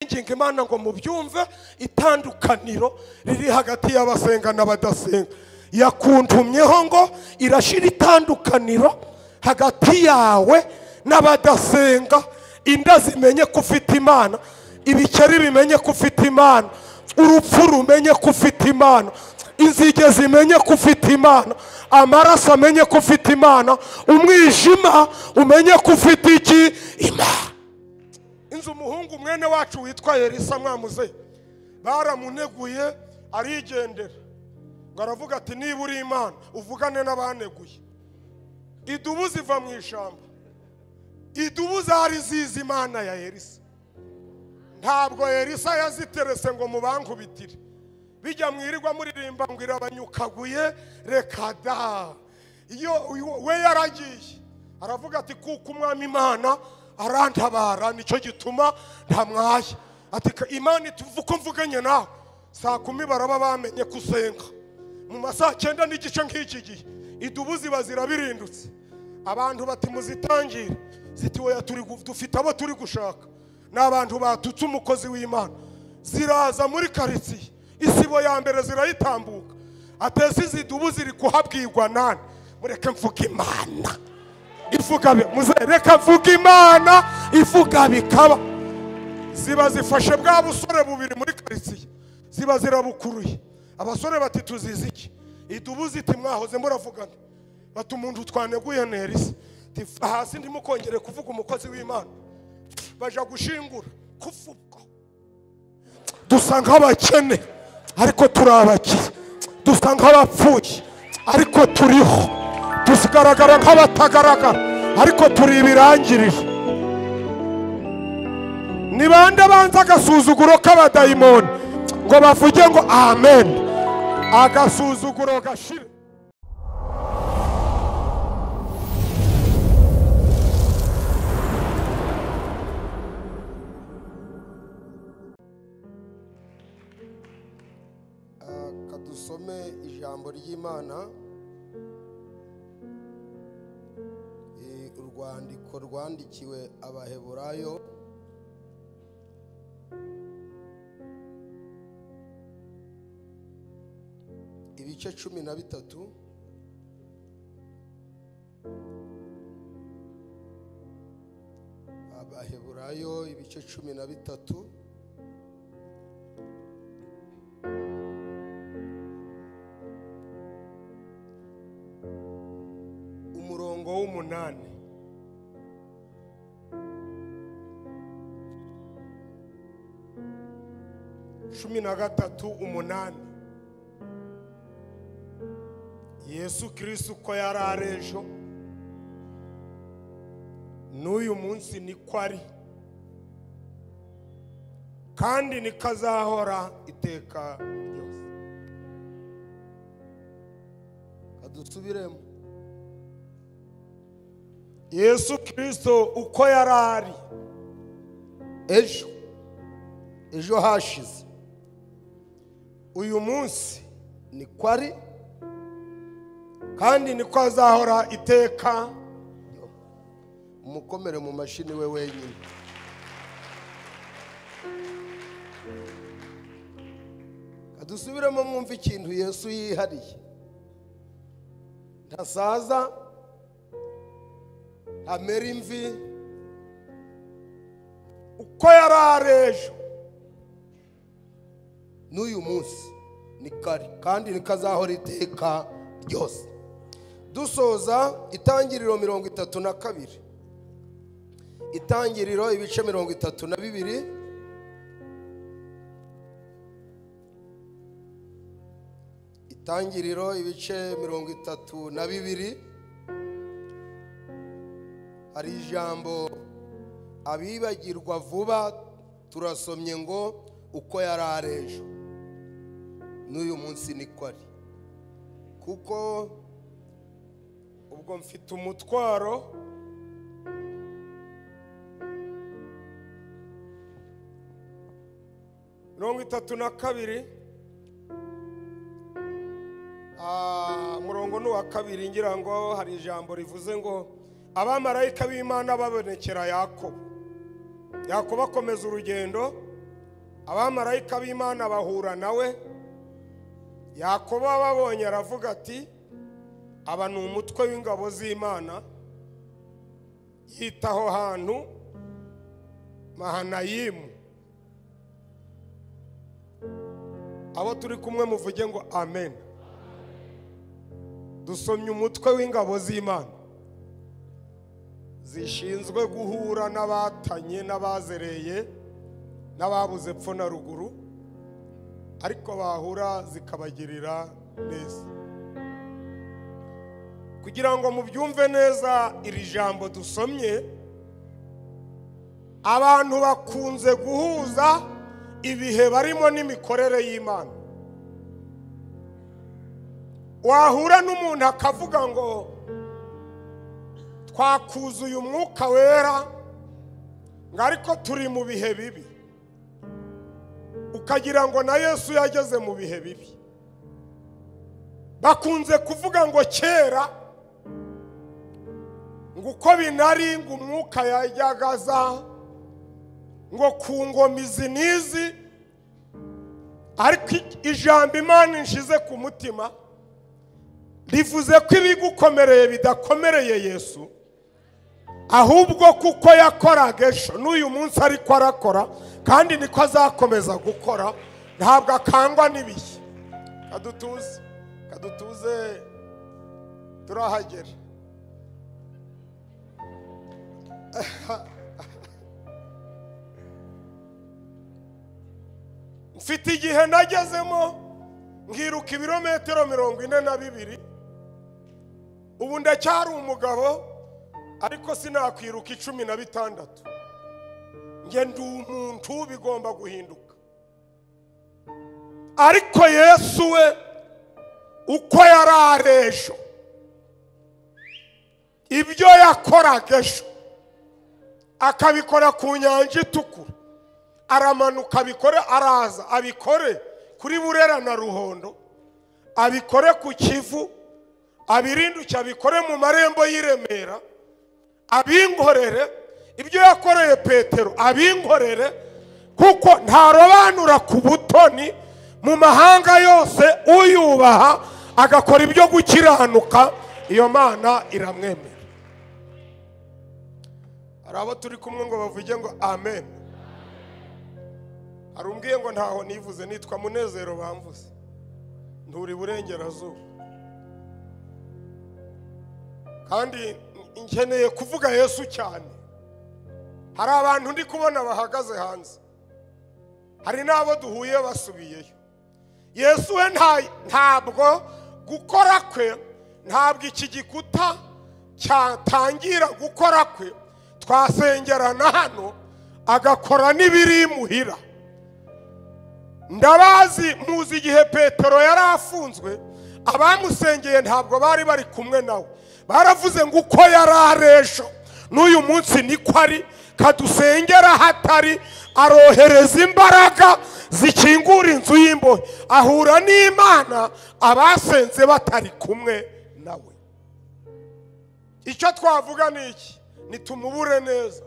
ingingo Imana ngo mubyumve itandukaniro riri hagati y'abasenga n'abadasenga. Yakuntumyeho ngo irashira itandukaniro hagati yawe n'abadasenga. Inda zimenye ko ufite Imana, ibikeri bimenye ko ufite Imana, urupfu rumenye ko ufite Imana, inzige zimenye ko ufite Imana, amaraso amenye ko ufite Imana, umwijima umenye ko ufite iki? Imana. Inzu umuhungu mwene wacu witwa Elisa mwamuze baramuneguye arigendera, ngo aravuga ati niba uri Imana uvugane n'abaneguye. Idubu ziva mu ishamba, idubu zari zizi Imana ya Elisa. Ntabwo Elisa yaziterese ngo mubankubitire, bijya mwirirwa muririmba ngo irabanyukaguye reka da. Iyo we yaragiye aravuga ati kuko umwami Imana arantabara nicyo gituma ntamwaye. Ati Imana ituvuko mvuganye nawe saa 10 baraba bamenye kusenga. Mu masaha 9 n'igice nk'iki gihe idubu ziba zirabirindutse. Abantu bati muzitangire ziti oya turi dufite abo turi gushaka. N'abantu batutse umukozi w'Imana ziraza muri karitsiye, isibo ya mbere zirayitambuka. Atese izidubu ziri kuhabwirwa nani? Mureke mvuga Imana ivuga muze reka mvuga Imana ivuga bikaba. Ziba zifashe bwa busore bubiri muri karitsiye, ziba zirabukuruye. Abasore bati tuzizi iki? Idubu ziti mwahoze muravugana. Bati umuntu twaneguye Elisa hasi ndimo kongere kuvuga umukozi w'Imana. Baja gushingura kuvuga dusanga abakene ariko turabakire, dusanga abapfuye ariko turiho, dusigaragara nk'abatagaragara ariko turi ibirangirire. Ni bande banza agasuzuguro k'abadayimoni ngo bavuge ngo amen, agasuzuguro gashire. Kadusome ijambo ry'Imana, urwandiko rwandikiwe Abaheburayo ibice 13. Abaheburayo ibice 13 umurongo w'8. Cumi na gatatu 8. Yesu Kristo ko yararejo n'uyu munsi niko ari kandi nikazahora iteka ryose. Kadusubiremo. Yesu Kristo uko yarari ejo hashize, uyu munsi niko ari kandi niko azahora iteka. Umukomere mu mashini we wenyine. Kadusubiremo mwumva ikintu Yesu yihariye. Ntasaza, ntamera imvi, uko yararejo n'uyu munsi nikari kandi nikazahora iteka ryose. Dusoza Itangiriro 32. Itangiriro ibice 32. Itangiriro ibice 32. Hari ijambo abibagirwa vuba turasomye ngo uko yararejo n'uyu munsi niko ari. Kuko ubwo mfite umutwaro mirongo 32 murongo n'uwa 2 ngira ngo hari ijambo rivuze ngo abamarayika b'Imana babonekera Yakobo. Yakobo akomeza urugendo abamarayika b'Imana bahura nawe. Yakobo babonye aravuga ati aba ni umutwe w'ingabo z'Imana. Yitaho hantu Mahanayimu. Abo turi kumwe muvuge ngo amen. Dusomye umutwe w'ingabo z'Imana zishinzwe guhura n'abatanye n'abazereye n'ababuze epfo na ruguru, ariko bahura zikabagirira neza. Kugira ngo mubyumve neza iri jambo dusomye, abantu bakunze guhuza ibihe barimo n'imikorere y'Imana. Wahura n'umuntu akavuga ngo twakuzuye umwuka wera, ngo ariko turi mu bihe bibi, ukagira ngo na Yesu yageze mu bihe bibi. Bakunze kuvuga ngo kera ngo uko binari ngo umwuka yajyagaza ngo ku ngoma izi n'izi, ariko ijambo Imana inshize ku mutima rivuze ko ibigukomereye bidakomereye Yesu, ahubwo kuko yakoraga ejo n'uyu munsi ariko arakora, kandi niko azakomeza gukora, ntabwo akangwa n'ibihe. Kadutuze turahagera. Mfite igihe nagezemo nkiruka ibirometero 42. Ubu ndacyari umugabo, ariko sinakwiruka 16. Nge ndi umuntu bigomba guhinduka. Ariko Yesu we uko yararejo, ibyo yakoraga ejo akabikora ku nyanja itukura, aramanuka abikore, araza abikore kuri Burera na Ruhondo, abikore ku Kivu, abirinduke abikore mu marembo y'Iremera, abinkorere ibyo yakoreye Petero, abinkorere, kuko ntarobanura ku butoni. Mu mahanga yose uyubaha agakora ibyo gukiranuka, iyo Mana iramwemera. Hari abo turi kumwe ngo bavuge ngo amen. Harumbwiye ngo ntaho nivuze, nitwa Munezero bamvuze, nturi Burengerazuba, kandi nkeneye kuvuga Yesu cyane. Hari abantu ndi kubona bahagaze hanze, hari n'abo duhuye basubiyeyo. Yesu we ntabwo gukora kwe, ntabwo iki gikuta cyatangira gukora kwe twasengerana hano agakora n'ibiri muhira. Ndabazi muzi igihe Petero yari afunzwe, abamusengeye ntabwo bari bari kumwe nawe, baravuze ngo uko yari arejo n'uyu munsi niko ari, kadusengera hatari, arohereza imbaraga zikingura inzu y'imbohe, ahura n'Imana abasenze batari kumwe nawe. Icyo twavuga ni iki? Nitumubure neza,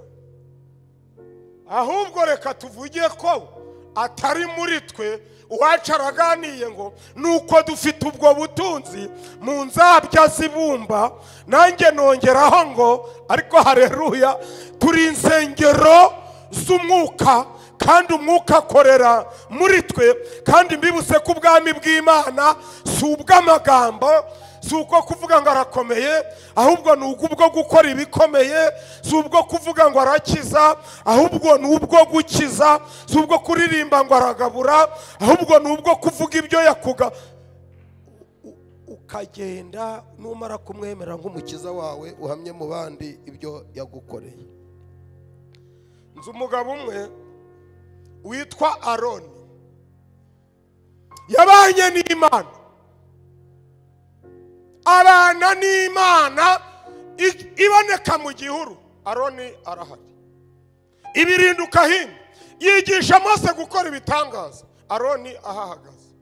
ahubwo reka tuvuge ko atari muri twe. Uwacu araganiye ngo nuko dufite ubwo butunzi mu nzabya zibumba, nanjye nongeraho ngo ariko haleluya, turi insengero z'umwuka, kandi umwuka akorera muri twe. Kandi mbibuse ko ubwami bw'Imana si ubw'amagambo, si uko kuvuga ngo arakomeye, ahubwo ni ubwo gukora ibikomeye. Si ubwo kuvuga ngo arakiza, ahubwo ni ubwo gukiza. Si ubwo kuririmba ngo aragabura, ahubwo ni ubwo kuvuga ibyo yakuga, ukagenda numara kumwemera nk'umukiza wawe, uhamye mu bandi ibyo yagukoreye. Nzi umugabo umwe witwa Aroni, yabanye n'Imana, abana n'Imana iboneka mu gihuru. Aroni arahari, ibirinduka hino, yigisha Mose gukora ibitangaza. Aroni ahahagaze,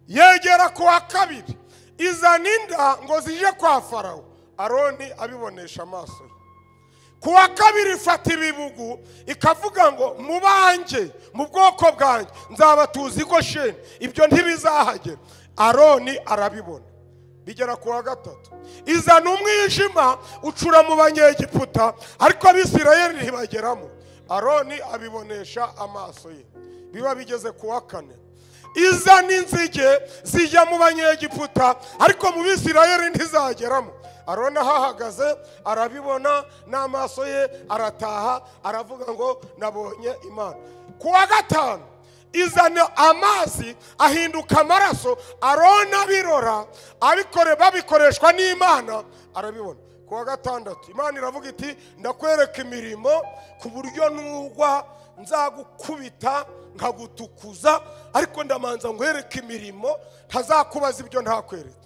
yegera ku wa kabiri, izana inda ngo zije kwa Farawo. Aroni abibonesha amaso ye. kuwa kabiri ifata ibibugu ikavuga ngo mu banjye mu bwoko bwanjye nzabatuza i Gosheni, ibyo ntibizahagera. Aroni arabibona. Bigera kuwa gatatu izana umwijima ucura mu banyegiputa, ariko Abisirayeli ntibageramo. Aroni abibonesha amaso ye. Biba bigeze kuwa kane izana inzige zijya mu banyegiputa, ariko mu Bisirayeli ntizageramo. Aroni ahahagaze arabibona n'amaso ye, arataha aravuga ngo nabonye Imana. Kuwa gatanu izana amazi ahinduka amaraso, Aroni abirora, babikoreshwa n'Imana arabibona. Kuwa gatandatu Imana iravuga iti ndakwereka imirimo ku buryo nugwa nzagukubita nkagutukuza, ariko ndamanza ngwereka imirimo ntazakubaza ibyo ntakwereka.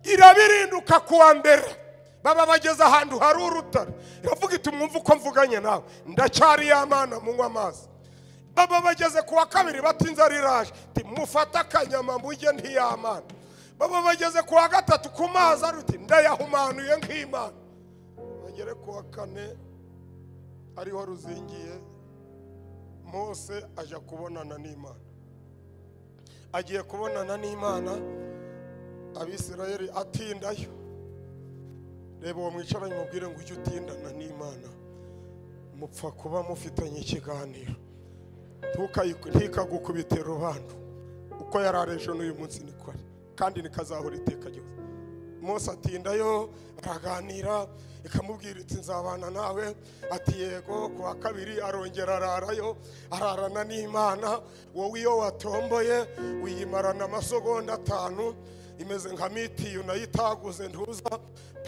Irabirinduka kuwa mbere baba bageze ahantu hari urutare, iravuga iti mwumva uko mvuganye nawe, ndacyari ya Mana munywa amazi. Baba bageze kuwa kabiri bati inzara iraje, ati mufata akanyama mujye ntiyamana. Baba bageze kuwa gatatu ku mazi aruti ndayahumanuye nk'Imana. Bagere kuwa kane ariho ruzingiye, Mose aja kubonana n'Imana. Agiye kubonana n'Imana, Abisirayeli atindayo. Reba uwo mwicaranye mubwire ngo ujye utindana n'Imana, mupfa kuba mufitanye ikiganiro. Ntikagukubite rubandu. Uko yararejo n'uyu munsi niko ari, kandi nikazahora iteka ryose. Mose atindayo araganira, ikamubwira iti nzabana nawe. Ati yego. Kuwa kabiri arongera ararayo, ararana n'Imana. Wowe iyo watomboye uyimarana amasegonda 5, imeze nka mitiyu nayitaguze ntuza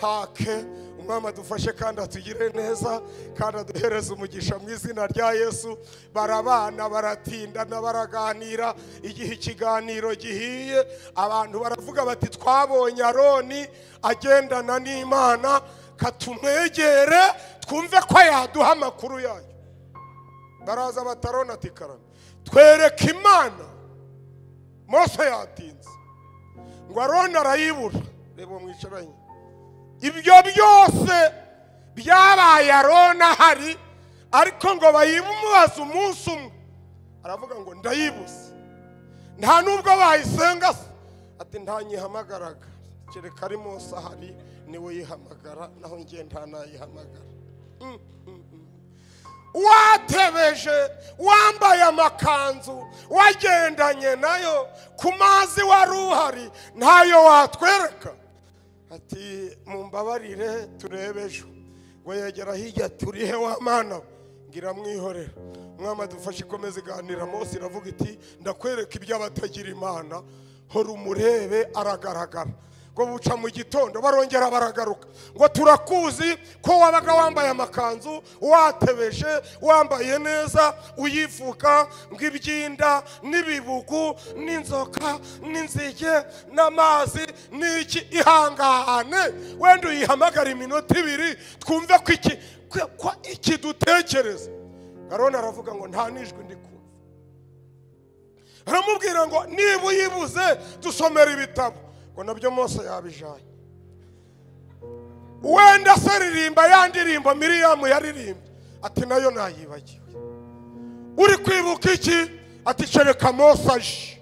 pake. Umwami adufashe kandi atugire neza, kandi aduhereze umugisha mu izina rya Yesu. Barabana baratindana baraganira. Igihe ikiganiro gihiye, abantu baravuga bati twabonye Aroni agendana n'Imana, katumwegere twumve ko yaduha amakuru yayo. Baraza batarona ati karame twereke Imana. Mose yatinze ngo Aroni arayibura. Reba mwicaranye, ibyo byose byabaye Aroni ahari, ariko ngo bayimubaza umunsi umwe aravuga ngo ndayibuze. Nta nubwo bayisenga se, ati ntanyihamagaraga, kereka ari Mose ahari niwe yihamagara, naho ngiye ntanayihamagara. Watebeje wambaye amakanzu wagendanye nayo ku mazi wari uhari, ntayo watwereka. Ati mumbabarire turebe ejo. Ngo yegera hirya, turihe wa Mana? Ngira mwihorera. Umwami adufashe ikomeze iganira. Mose iravuga iti ndakwereka iby'abatagira Imana, hora umurebe aragaragara. Ngo buca mu gitondo barongera baragaruka ngo turakuzi ko wabaga wambaye amakanzu, watebeje, wambaye neza, uyivuga ngo ibyinda n'ibibugu n'inzoka n'inzige n'amazi n'iki. Ihangane wenda uyihamagara iminota 2 twumve ko iki dutekereza. Aroni aravuga ngo nta nijwi ndi kumva. Aramubwira ngo niba uyibuze dusomera ibitabo. Ngo nabyo Mose yabijanye. Wenda se ririmba yandirimbo Miriyamu yaririmbye, ati nayo nayibagiwe. Uri kwibuka iki? Ati cereka Mose aje.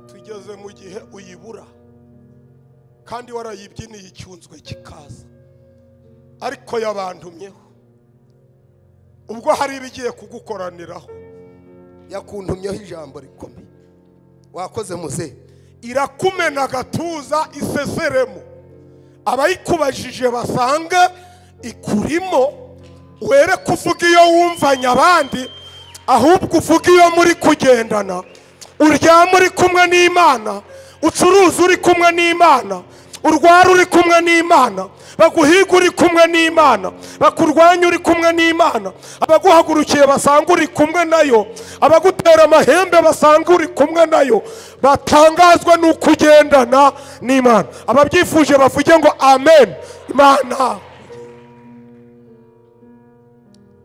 Tugeze mu gihe uyibura, kandi warayibyiniye icyunzwe kikaza, ariko yabantumyeho. Ubwo hari ibigiye kugukoraniraho, yakuntumyeho ijambo rikomeye. Wakoze Mose. Irakumena gatuza iseseremo. Abayikubajije basange ikurimo, were kuvuga iyo wumvanye abandi, ahubwo uvuga iyo muri kugendana. Uryama uri kumwe n'Imana, ucuruza uri kumwe n'Imana, urwara uri kumwe n'Imana, baguhiga uri kumwe n'Imana, bakurwanya uri kumwe n'Imana, abaguhagurukiye basanga uri kumwe nayo, abagutera amahembe basanga uri kumwe nayo, batangazwa n'ukugendana n'Imana. Ababyifuje bavuge ngo amen. Imana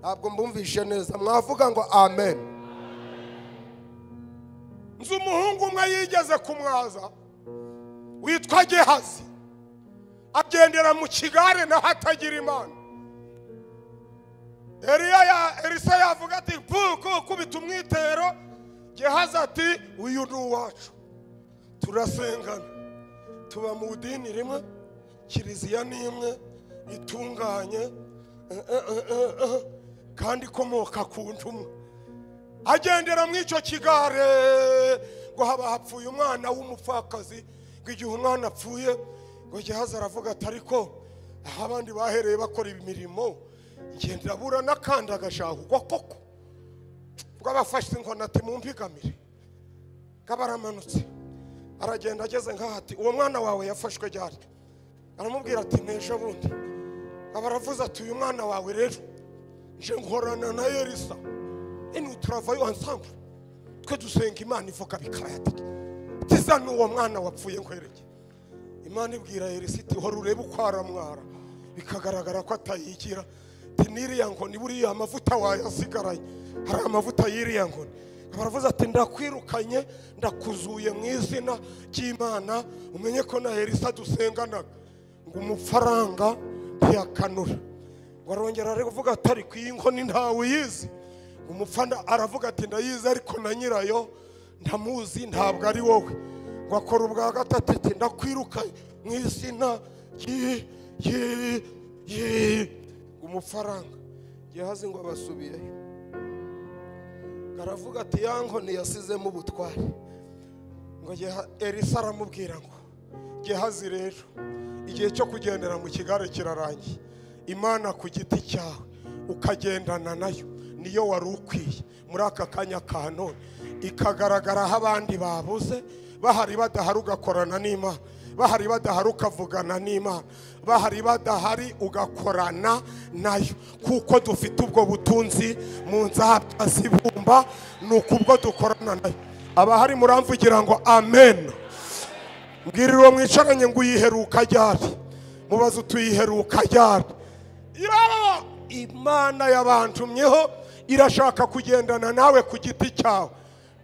ntabwo mbumvishe neza, mwavuga ngo amen. Nzi umuhungu umwe yigeze kumwaza witwa Gehazi, agendera mu kigare naho atagira Imana. Elisa yavuga ati kubita umwitero. Gehazi ati uyu ni uwacu, turasengana, tuba mu dini rimwe, kiliziya ni imwe itunganye kandi ikomoka ku ntumwa. Agendera mu icyo kigare ngo haba hapfuye umwana w'umupfakazi, ngo igihe umwana apfuye ngo Gehazi aravuga ati ariko aho abandi bahereye bakora imirimo ngendera bura n'akandi agashahurwa koko. Ngo abafashe inkoni ati mumpigamire, ngo baramanutse. Aragenda ageze ngaho ati uwo mwana wawe yafashwe ryari? Aramubwira ati n'ejo bundi. Abaravuze ati uyu mwana wawe rero nje nkorana na Elisa, nous travaillons ensemble, twe dusenga Imana ivuga bikayati tiza n'uwo mwana wapfuye nkwereke. Imana ibwira Elisa iti hora urebe uko aramwara, bikagaragara ko atayigira. Tiniriya nkoni buriya amavuta wayasigaraye, hari amavuta y'iriya nkoni. Baravuze ati ndakwirukanye, ndakuzuye mu izina ry'Imana, umenye ko na Elisa dusenganaga. Ngo umufaranga ntiyakanura. Ngo arongera ari kuvuga ati ariko iyi nkoni ntawe uyizi. Umufana aravuga ati ndayizi ariko na nyirayo ndamuzi, ntabwo ari wowe. Ngo akora ubwa gatatu ati ndakwirukanye mu izina umufaranga. Gehazi ngo abasubiye, aravuga ati ya nkoni yasizemo ubutware. Ngo Elisa aramubwira ngo Gehazi rero igihe cyo kugendera mu kigare kirarangiye. Imana ku giti cyawe ukagendana nayo niyo wari ukwiye muri aka kanya ka none. Ikagaragara aho abandi babuze, bahari badahari ugakorana n'Imana, bahari badahari ukavugana n'Imana, bahari badahari ugakorana nayo. Kuko dufite ubwo butunzi mu nzabya zibumba, nuko ubwo dukorana nayo. Abahari muramvugira ngo amen. Mbwirira uwo mwicaranye ngo uyiheruka ryari, mubaze utuyiheruka ryari. Imana yabantumyeho irashaka kugendana nawe ku giti cyawe.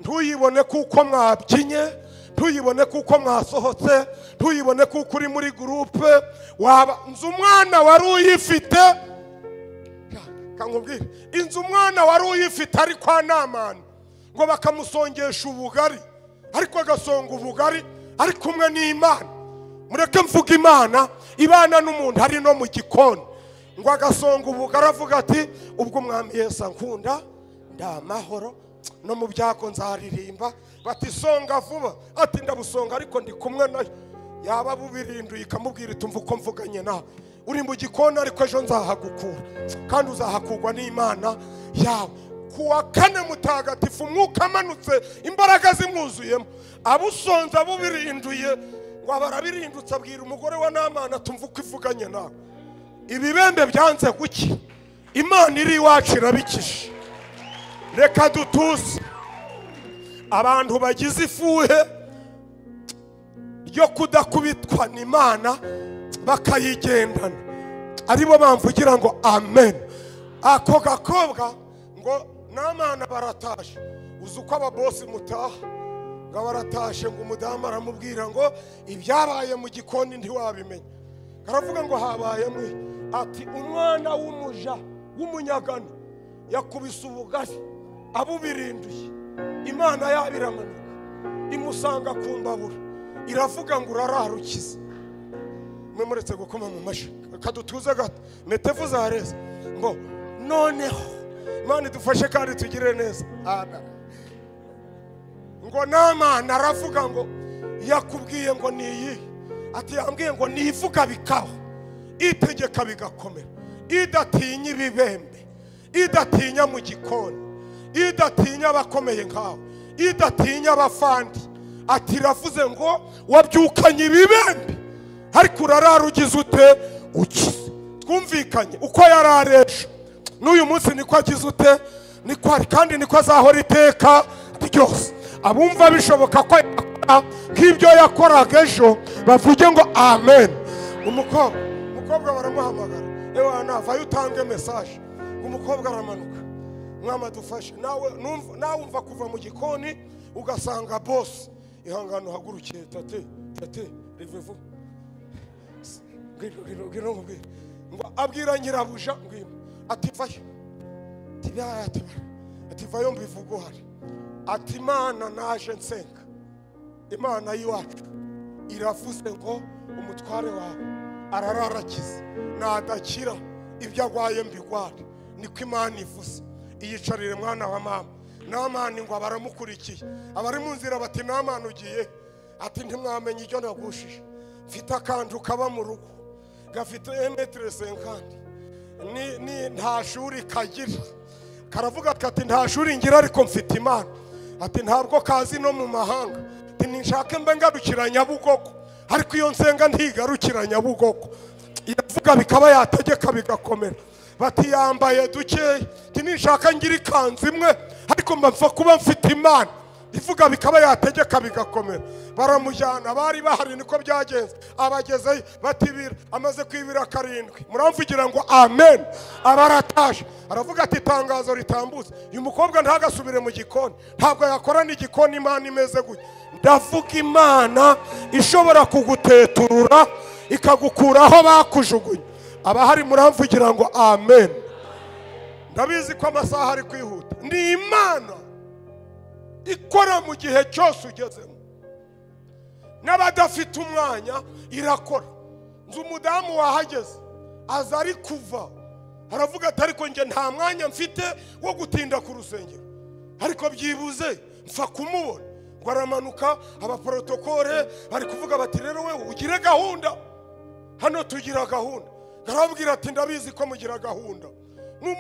Ntuyibone kuko mwabyinye, ntuyibone kuko mwasohotse, ntuyibone kuko uri muri groupe. Waba nzu umwana wari uyifite, kankubwire inzu umwana wari uyifite ari kwa Namani, ngo bakamusongesha ubugari, ariko agasonga ubugari ari kumwe n'Imana. Mureke mvuga Imana ibana n'umuntu hari no mu gikoni. Ngo agasonga ubugari avuga ati ubwo umwami Yesu ankunda ndamahoro, no mu byako nzaririmba. Bati songa vuba, ati ndabusonga ariko ndi kumwe nayo. Yaba bubirinduye ikamubwira iti umva uko mvuganye nawe, uri mu gikoni ariko ejo nzahagukura kandi uzahakugwa n'Imana yawe. Kuwa kane mutagatifu umwuka amanutse, imbaraga zimwuzuyemo, abusonza abubirinduye. Ngo barabirindutse abwira umugore wa Namani tumva uko ivuganye nawe. Ibibembe byanze guki, Imana iri iwacu irabikisha. Reka dutuze. Abantu bagize ifuhe ryo kudakubitwa n'Imana bakayigendana, aribo bamvugira ngo amen. Ako gakobwa ngo Namani baratashe, uzi uko ababosi mutaha, ngo baratashe. Ngo umudamu aramubwira ngo ibyabaye mu gikoni ntiwabimenya. Karavuga ngo habaye mwe, ati umwana w'umuja w'umunyagano yakubise ubugari abubirinduye. Imana yabiramanuka imusanga ku mbabura, iravuga ngo urararukize. Mwe muretse gukoma mu mashi kadutuze gato metevu zareza. Ngo noneho Imana idufashe kandi tugire neza. Ngo Namani aravuga ngo yakubwiye ngo niyi, ati yambwiye ngo nivuga bikaho, itegeka bigakomera, idatinya ibibembe, idatinya mu gikoni, idatinya abakomeye nkawe, idatinya abafandi. Ati ravuze ngo wabyukanye ibibembe ariko urararugize ute ukize. Twumvikanye uko yararesha n'uyu munsi niko agize ute, niko ari kandi niko azahora iteka ryose. Abumva bishoboka ko yakora nk'ibyo yakoraga ejo bavuge ngo amen. Umukobwa baramuhamagara, ewa navayo utange message. Umukobwa aramanuka, mwama dufashe. Nawe umva kuva mu gikoni ugasanga boss ihangano hagurukiye, tate rivevu ngiro ngo abwira nyirabuja ngwino, ati vayo ati vayo mbivuga uhari, ati Imana naje nsenga, Imana y'iwacu iravuze ngo umutware wawe arararakiza nadakira ibyo agwaye mbigware, niko Imana ivuze. Iyicarire mwana wa mama. Namani ngo baramukurikiye, abari mu nzira bati Namani ugiye? Ati ntimwamenye icyo nagushije, mfite akantu kaba mu rugo gafite 1.50 ni nta shuri kagira. Karavuga ati nta shuri ngira ariko mfite Imana. Ati ntabwo kazi no mu mahanga. Ati ninshake mbe ngarukira Nyabugogo, ariko iyo nsenga ntigarukira Nyabugogo. Iravuga bikaba yategeka bigakomera. Bati yambaye dukeye, ati ninshaka ngira ikanzu imwe ariko mfa kuba mfite Imana. Ivuga bikaba yategeka bigakomera. Baramujyana, bari bahari niko byagenze. Abageze batibira, amaze kwibira 7. Muramvugira ngo amen. Abarataje aravuga ati tangazo ritambutse, uyu mukobwa ntagasubire mu gikoni, ntabwo yakora n'igikoni. Imana imeze gutya. Ndavuga Imana ishobora kuguteturura ikagukuraho bakujugunye. Abahari muramvugira ngo amen. Ndabizi ko amasaha ari kwihuta. Ni Imana ikora mu gihe cyose ugezemo, n'abadafite umwanya irakora. Nzi umudamu wahageze aza ari kuva, aravuga ati ariko nje nta mwanya mfite wo gutinda ku rusengero, ariko byibuze mfa kumubona. Ngo aramanuka, abaprotokole bari kuvuga bati rero wewe ugire gahunda, hano tugira gahunda. Arababwira ati ndabizi ko mugira gahunda,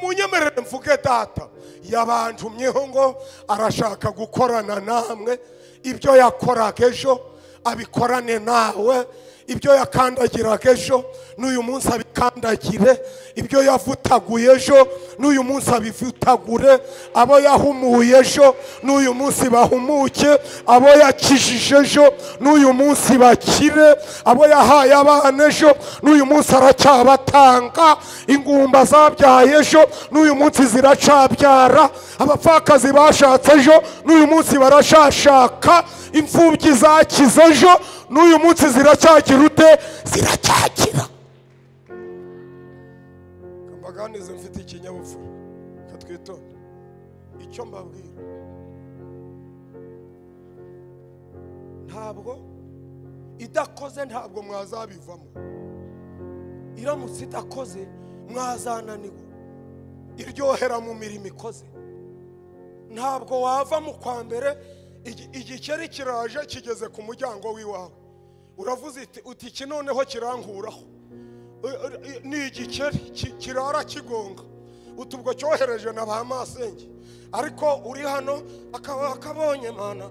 munyemerere mvuge data yabantumyeho ngo arashaka gukorana namwe. Ibyo yakoraga ejo abikorane nawe, ibyo yakandagiraga ejo n'uyu munsi abikandagire, ibyo yavutaguye ejo n'uyu munsi abivutagure, abo yahumuye ejo n'uyu munsi bahumuke, abo yakijije ejo n'uyu munsi bakire, abo yahaye abana ejo n'uyu munsi aracyabatanga, ingumba zabyaye ejo n'uyu munsi ziracabyara, abapfakazi bashatse ejo n'uyu munsi barashashaka, imfubyi zakize ejo n'uyu munsi ziracyakira ute? Ziracyakira. Kambaganize mfite ikinyabupfura katwitonda. Icyo mbabwira, ntabwo idakoze ntabwo mwazabivamo. Iramutse idakoze mwazananirwa. Iryohera mu mirimo ikoze. Ntabwo wava mu kwa mbere igikeri kiraje kigeze ku muryango w'iwawe, uravuze uti iki noneho kirankuraho. Ni igikeri kirara kigonga, utubwo cyohereje na ba masenge, ariko uri hano akabonye Mana,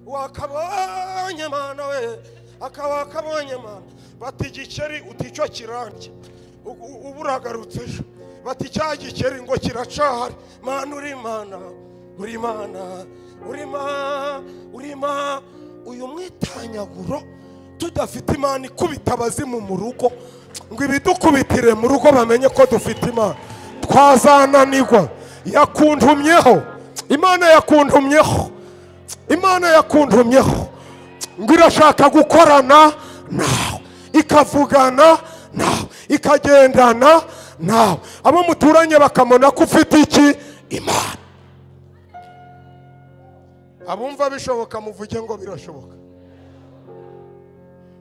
wakabonye Mana we, akabonye Mana. Bati igikeri uti cyo kirandye, uburagarutse ejo. Bati cya gikeri ngo kiracahari. Mana uri Mana, uri Mana, urima. Uyu mwitanyaguro tudafite Imana ikubita abazimu mu rugo, ngo ibidukubitire mu rugo bamenye ko dufite Imana, twazananirwa. Yakuntumyeho, Imana yakuntumyeho, Imana yakuntumyeho ngo irashaka gukorana nawe, ikavugana nawe, ikagendana nawe. Abo muturanye bakamona ko ufite iki? Imana. Abumva bishoboka muvuge ngo birashoboka.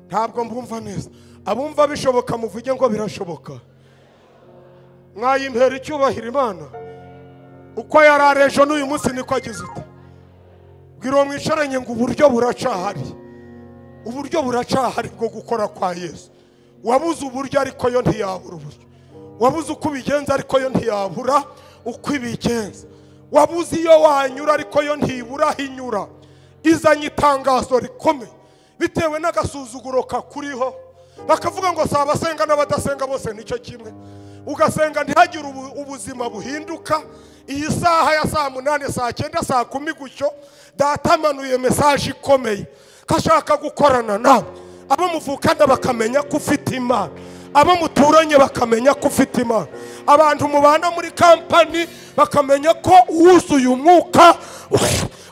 Ntabwo mbumva neza. Abumva bishoboka muvuge ngo birashoboka. Mwayimpera icyubahiro Imana. Uko yararejo n'uyu munsi niko agize ute. Bwira mwicaranye ngo uburyo buracahari. Uburyo buracahari bwo gukora kwa Yesu. Wabuze uburyo ariko yo ntiyabura uburyo. Wabuze uko ubigenza ariko yo ntiyabura uko ibigenza. Wabuze iyo wanyura ariko yo ntibura hinyura. Izanye itangazo rikomeye bitewe n'agasuzuguro kakuriho, bakavuga ngo sabasenga n'abadasenga bose nicyo kimwe. Ugasenga ntihagire ubuzima buhinduka. Iyi saha ya saa 8, saa 9, saa 10 gutyo data manuye message ikomeye kashaka gukorana nawe. Abo muvukana bakamenya ko ufite Imana, abo muturanye bakamenya ko ufite Imana, abantu mubana muri kampani bakamenya ko wuzuye umwuka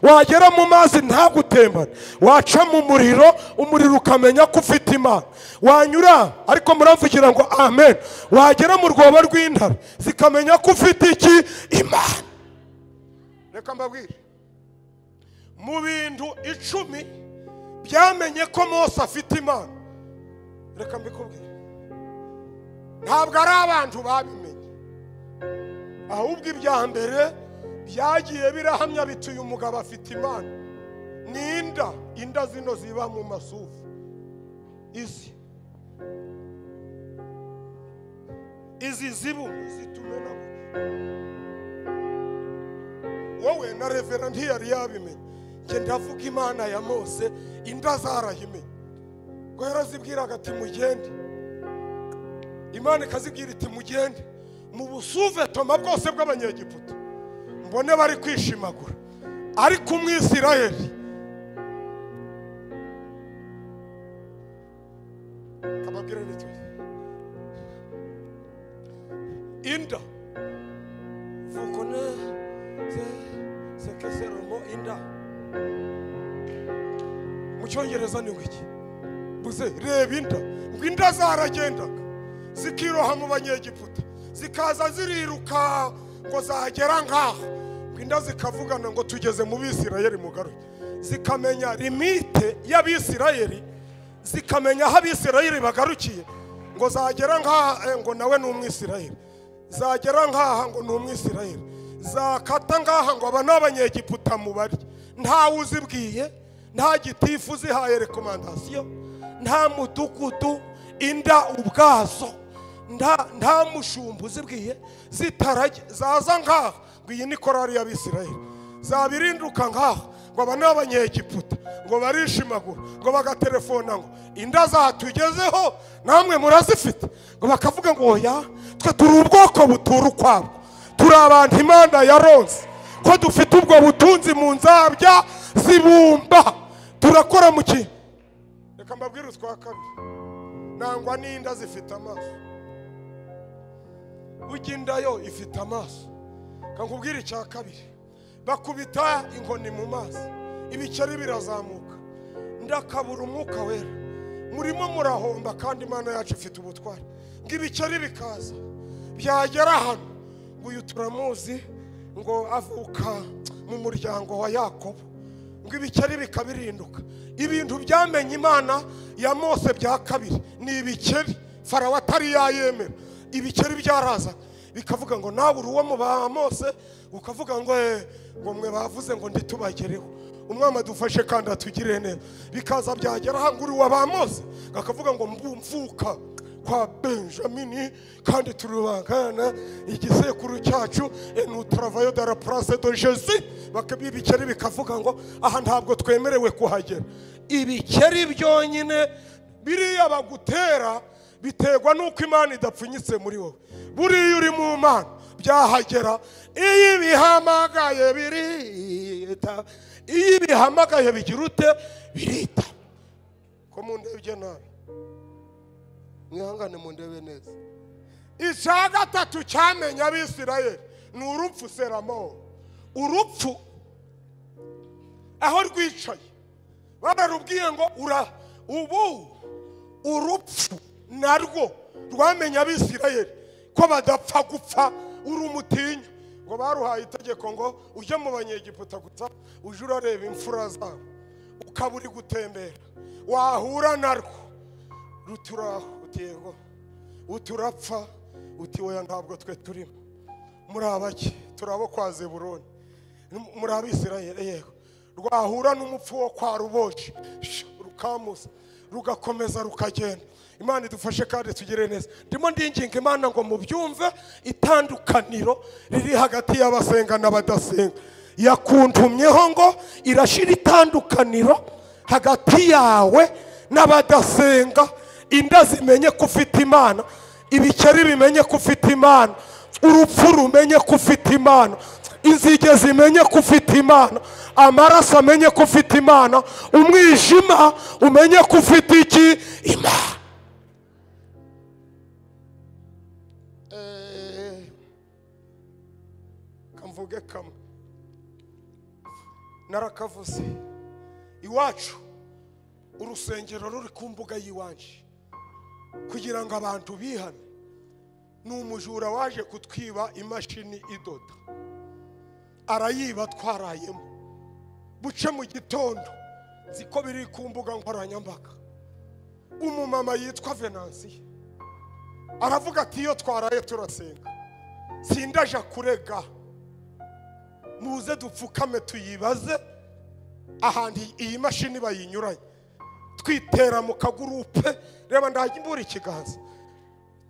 wagera mu mazi ntagutembane, waca mu muriro umuriro ukamenya ko ufite Imana, wanyura ariko muramvugira ngo amen, wagera mu rwobo rw'intare zikamenya ko ufite iki? Imana. Reka mbabwire, mu bintu 10 byamenye ko Mose afite Imana, reka mbikubwire, ntabwo ari abantu babimenye, ahubwo ibya mbere byagiye birahamya biti uyu mugabo afite Imana ni inda zino ziba mu masufu, izi zibumu zitumena. Wowe na Reverend ntiyari yabimenye, nge ndavuga Imana ya Mose inda zarahimenye, ngo yarazibwiraga ati mugende, Imana ikazibwira iti mugende mu busuvetoma bwose bw'abanyegiputa mbone bari kwishimagura, ariko umwisirayeli kababwira nitwe inda vukone sekeseromo inda mu cyongereza ni ngiki buze reba inda, ngo inda zaragendaga zikiroha mu banyegiputa zikaza ziriruka ngo zagera ngaho, inda zikavugana ngo tugeze mu Bisirayeli mugaruye, zikamenya limite y'Abisirayeli, zikamenya aho Abisirayeli bagarukiye, ngo zagera ngaha ngo nawe ni umwisirayeli, zagera ngaha ngo ni umwisirayeli, zakata ngaha ngo aba n'abanyegiputa mubari, nta uzibwiye, nta gitifu zihaye rekomandasiyo, nta mudugudu, inda ubwazo nta mushumba uzibwiye, zitarajye zaza ngaha ngo iyi ni korari y'Abisirayeli, zabirinduka ngaha ngo aba n'abanyegiputa ngo barishimagura, ngo bagatelefona ngo inda zatugezeho namwe murazifite, ngo bakavuga ngo oya twe turi ubwoko butura ukwabwo, turi abantu Imana yaronse ko dufite ubwo butunzi mu nzabya zibumba, turakora mu ki. Reka mbabwire utwa kabiri, nangwa n'inda zifite amaso, uginda yo ifite amaso. Kankubwira icya kabiri, bakubita inkoni mu mazi, ibikeri birazamuka, ndakabura umwuka wera, murimo murahomba kandi Imana yacu ifite ubutwari, ngo ibikeri bikaza byagera hano, ngo uyu turamuzi ngo avuka mu muryango wa Yakobo, ngo ibikeri bikabirinduka. Ibintu byamenye Imana ya Mose bya kabiri ni ibikeri, Farawo atari yayemera, ibikeri byaraza bikavuga ngo nawe uri uwo mu ba Mose, ukavuga ngo mwe bavuze ngo nditubagereho, umwami adufashe kandi atugire neza, bikaza byagera aho uri uwa ba Mose, bakavuga ngo mvuka kwa Benjamini kandi turubangana igisekuru cyacu nous travaillons dans la place de Jésus, bakabibikeri bikavuga ngo aha ntabwo twemerewe kuhagera. Ibikeri byonyine biriya bagutera biterwa nuko Imana idapfunyitse muri wowe, buriya uri mu Mana byahagera, iyo bihamagaye birita, iyo bihamagaye bigira ute birita. Ko mundebye nabi mwihangane mundebe neza. Icya gatatu cyamenya Abisirayeli ni urupfu Seramo, urupfu aho rwicaye bararubwiye ngo ubu urupfu narwo rwamenya Abisirayeli ko badapfa gupfa uri umutinya, ngo baruhaye itegeko ngo ujye mu banyegiputa gusa uje urareba imfura zabo, ukaba uri gutembera, wahura narwo ruturaho utego uturapfa uti oya ntabwo twe turimo, muri abaki turabo kwa Zebuloni, muri Abisirayeli yego, rwahura n'umupfu wo kwa Ruboshi rukamuza rugakomeza rukagenda. Imana idufashe kandi tugire neza. Ndimo ndinginga Imana ngo mubyumve itandukaniro riri hagati y'abasenga n'abadasenga, yakuntumyeho ngo irashira itandukaniro hagati yawe n'abadasenga, inda zimenye ko ufite Imana, ibikeri bimenye ko ufite Imana, urupfu rumenye ko ufite Imana, inzige zimenye ko ufite Imana, amaraso amenye ko ufite Imana, umwijima umenye ko ufite iki? Imana. Kamvuge kamwe, narakavuze iwacu urusengero ruri ku mbuga y'iwanje kugira ngo abantu bihane. Ni umujura waje kutwiba imashini idoda, arayiba twarayemo. Buce mu gitondo ziko biri ku mbuga nkoranyambaga, umumama yitwa Venansiya aravuga ati iyo twaraye turasenga sindaja kurega, muze dupfukame tuyibaze ahandi iyi mashini bayinyuranye. Twitera mu kagurupe, reba ndagimbura ikiganza,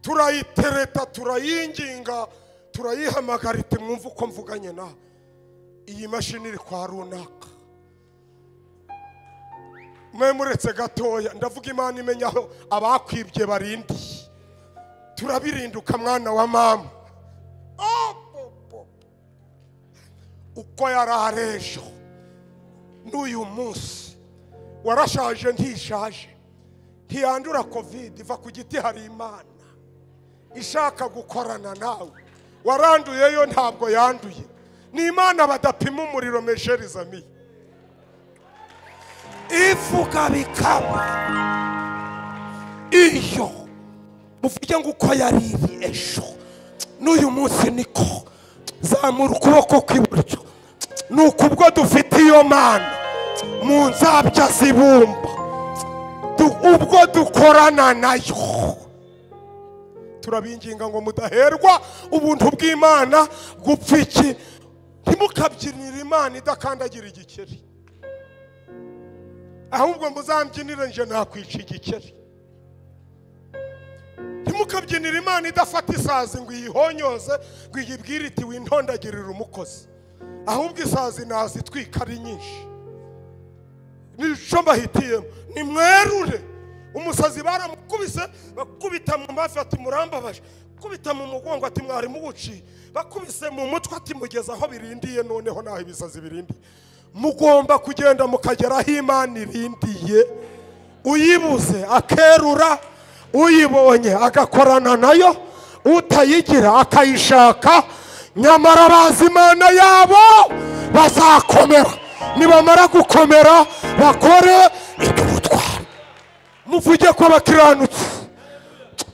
turayitereta turayinginga turayihamagara iti mwumva uko mvuganye nawe, iyi mashini iri kwa runaka. Mwe muretse gatoya ndavuga Imana imenya aho abakwibye barindi, turabirinduka mwana wa mama. Uko yararejo n'uyu munsi warashaje ntishaje, ntiyandura covid, iva ku giti. Hari Imana ishaka gukorana nawe, waranduyeyo ntabwo yanduye. Ni Imana badapima umuriro mesherizami, ivuga bikaba. Iyo muvuge ngo uko yariri ejo n'uyu munsi niko. Zamura ukuboko kw'iburyo, nuko ubwo dufite iyo Mana mu nzabya zibumba, ubwo dukorana nayo turabinginga ngo mudaherwa ubuntu bw'Imana gupfa iki. Ntimukabyinira Imana idakandagira igikeri, ahubwo muzambyinire nje nakwica igikeri. Ntimukabyinira Imana idafata isazi ngo iyihonyoze ngo iyibwire iti wintondagirira umukozi, ahubwo isazi nazitwika ari nyinshi. Nico mbahitiyemo, ni mwerure. Umusazi baramukubise bakubita mu mafi ati murambabaje, kubita mu mugongo ati mwari mubuci, bakubise mu mutwe ati mugeza aho birindiye. Noneho naho ibisazi birindi, mugomba kugenda mukageraho Imana irindiye. Uyibuze akerura, uyibonye agakorana nayo, utayigira akayishaka. Nyamara bazi Imana yabo bazakomera, nibamara gukomera bakore iby'ubutwari. Muvuge ko abakiranutsi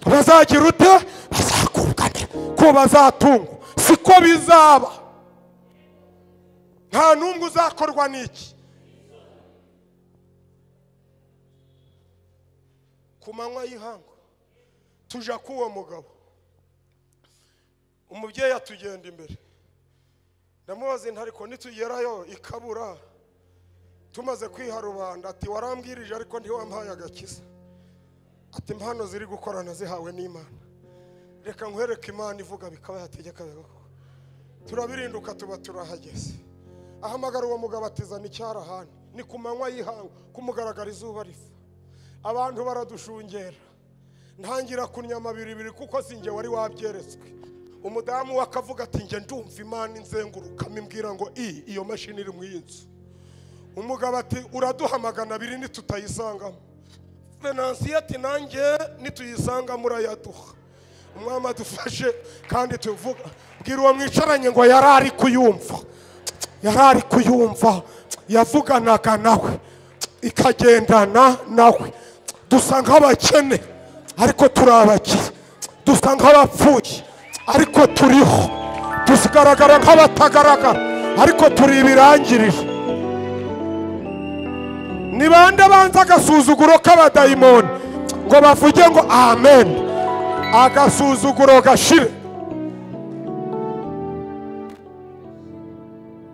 bazagira ute? Bazakubwane, ko bazatungwa. Siko bizaba, nta n'umwe uzakorwa n'iki. Ku manywa y'ihangu tuja k'uwo mugabo, umubyeyi atugenda imbere. Ndamubaza nti ariko nitugerayo ikabura tumaze kwiha rubanda, ati warambwirije ariko ntiwampaye agakiza. Ati impano ziri gukorana zihawe n'Imana, reka nkwereke Imana ivuga bikaba yategeka. Turabirinduka tuba turahageze. Ahamagara uwo mugabo atizana icyarahani, ni ku manywa y'ihangu kumugaragara izuba rifa. Abantu baradushungera, ntangira kunyama biribiri kuko sinjye wari wabyeretswe. Umudamu wakavuga ati nje ndumva Imana inzenguruka mimbwira ngo iyo mashini iri mu yinzu. Umugabo ati uraduhamagana biri nitutayisangamo. Venansiya ati nanjye nituyisanga murayaduha. Umwami adufashe kandi tuvuga. Bwira uwo mwicaranye ngo yarari kuyumva, yarari kuyumva, yavuganaga nawe ikagendana nawe. Dusa nk'abakene ariko turabakire, dusa nk'abapfuye ariko turiho, tusigaragara nk'abatagaragara ariko turi ibirangirire. Ni bande banza agasuzuguro k'abadayimoni ngo bavuge ngo amen, agasuzuguro gashire.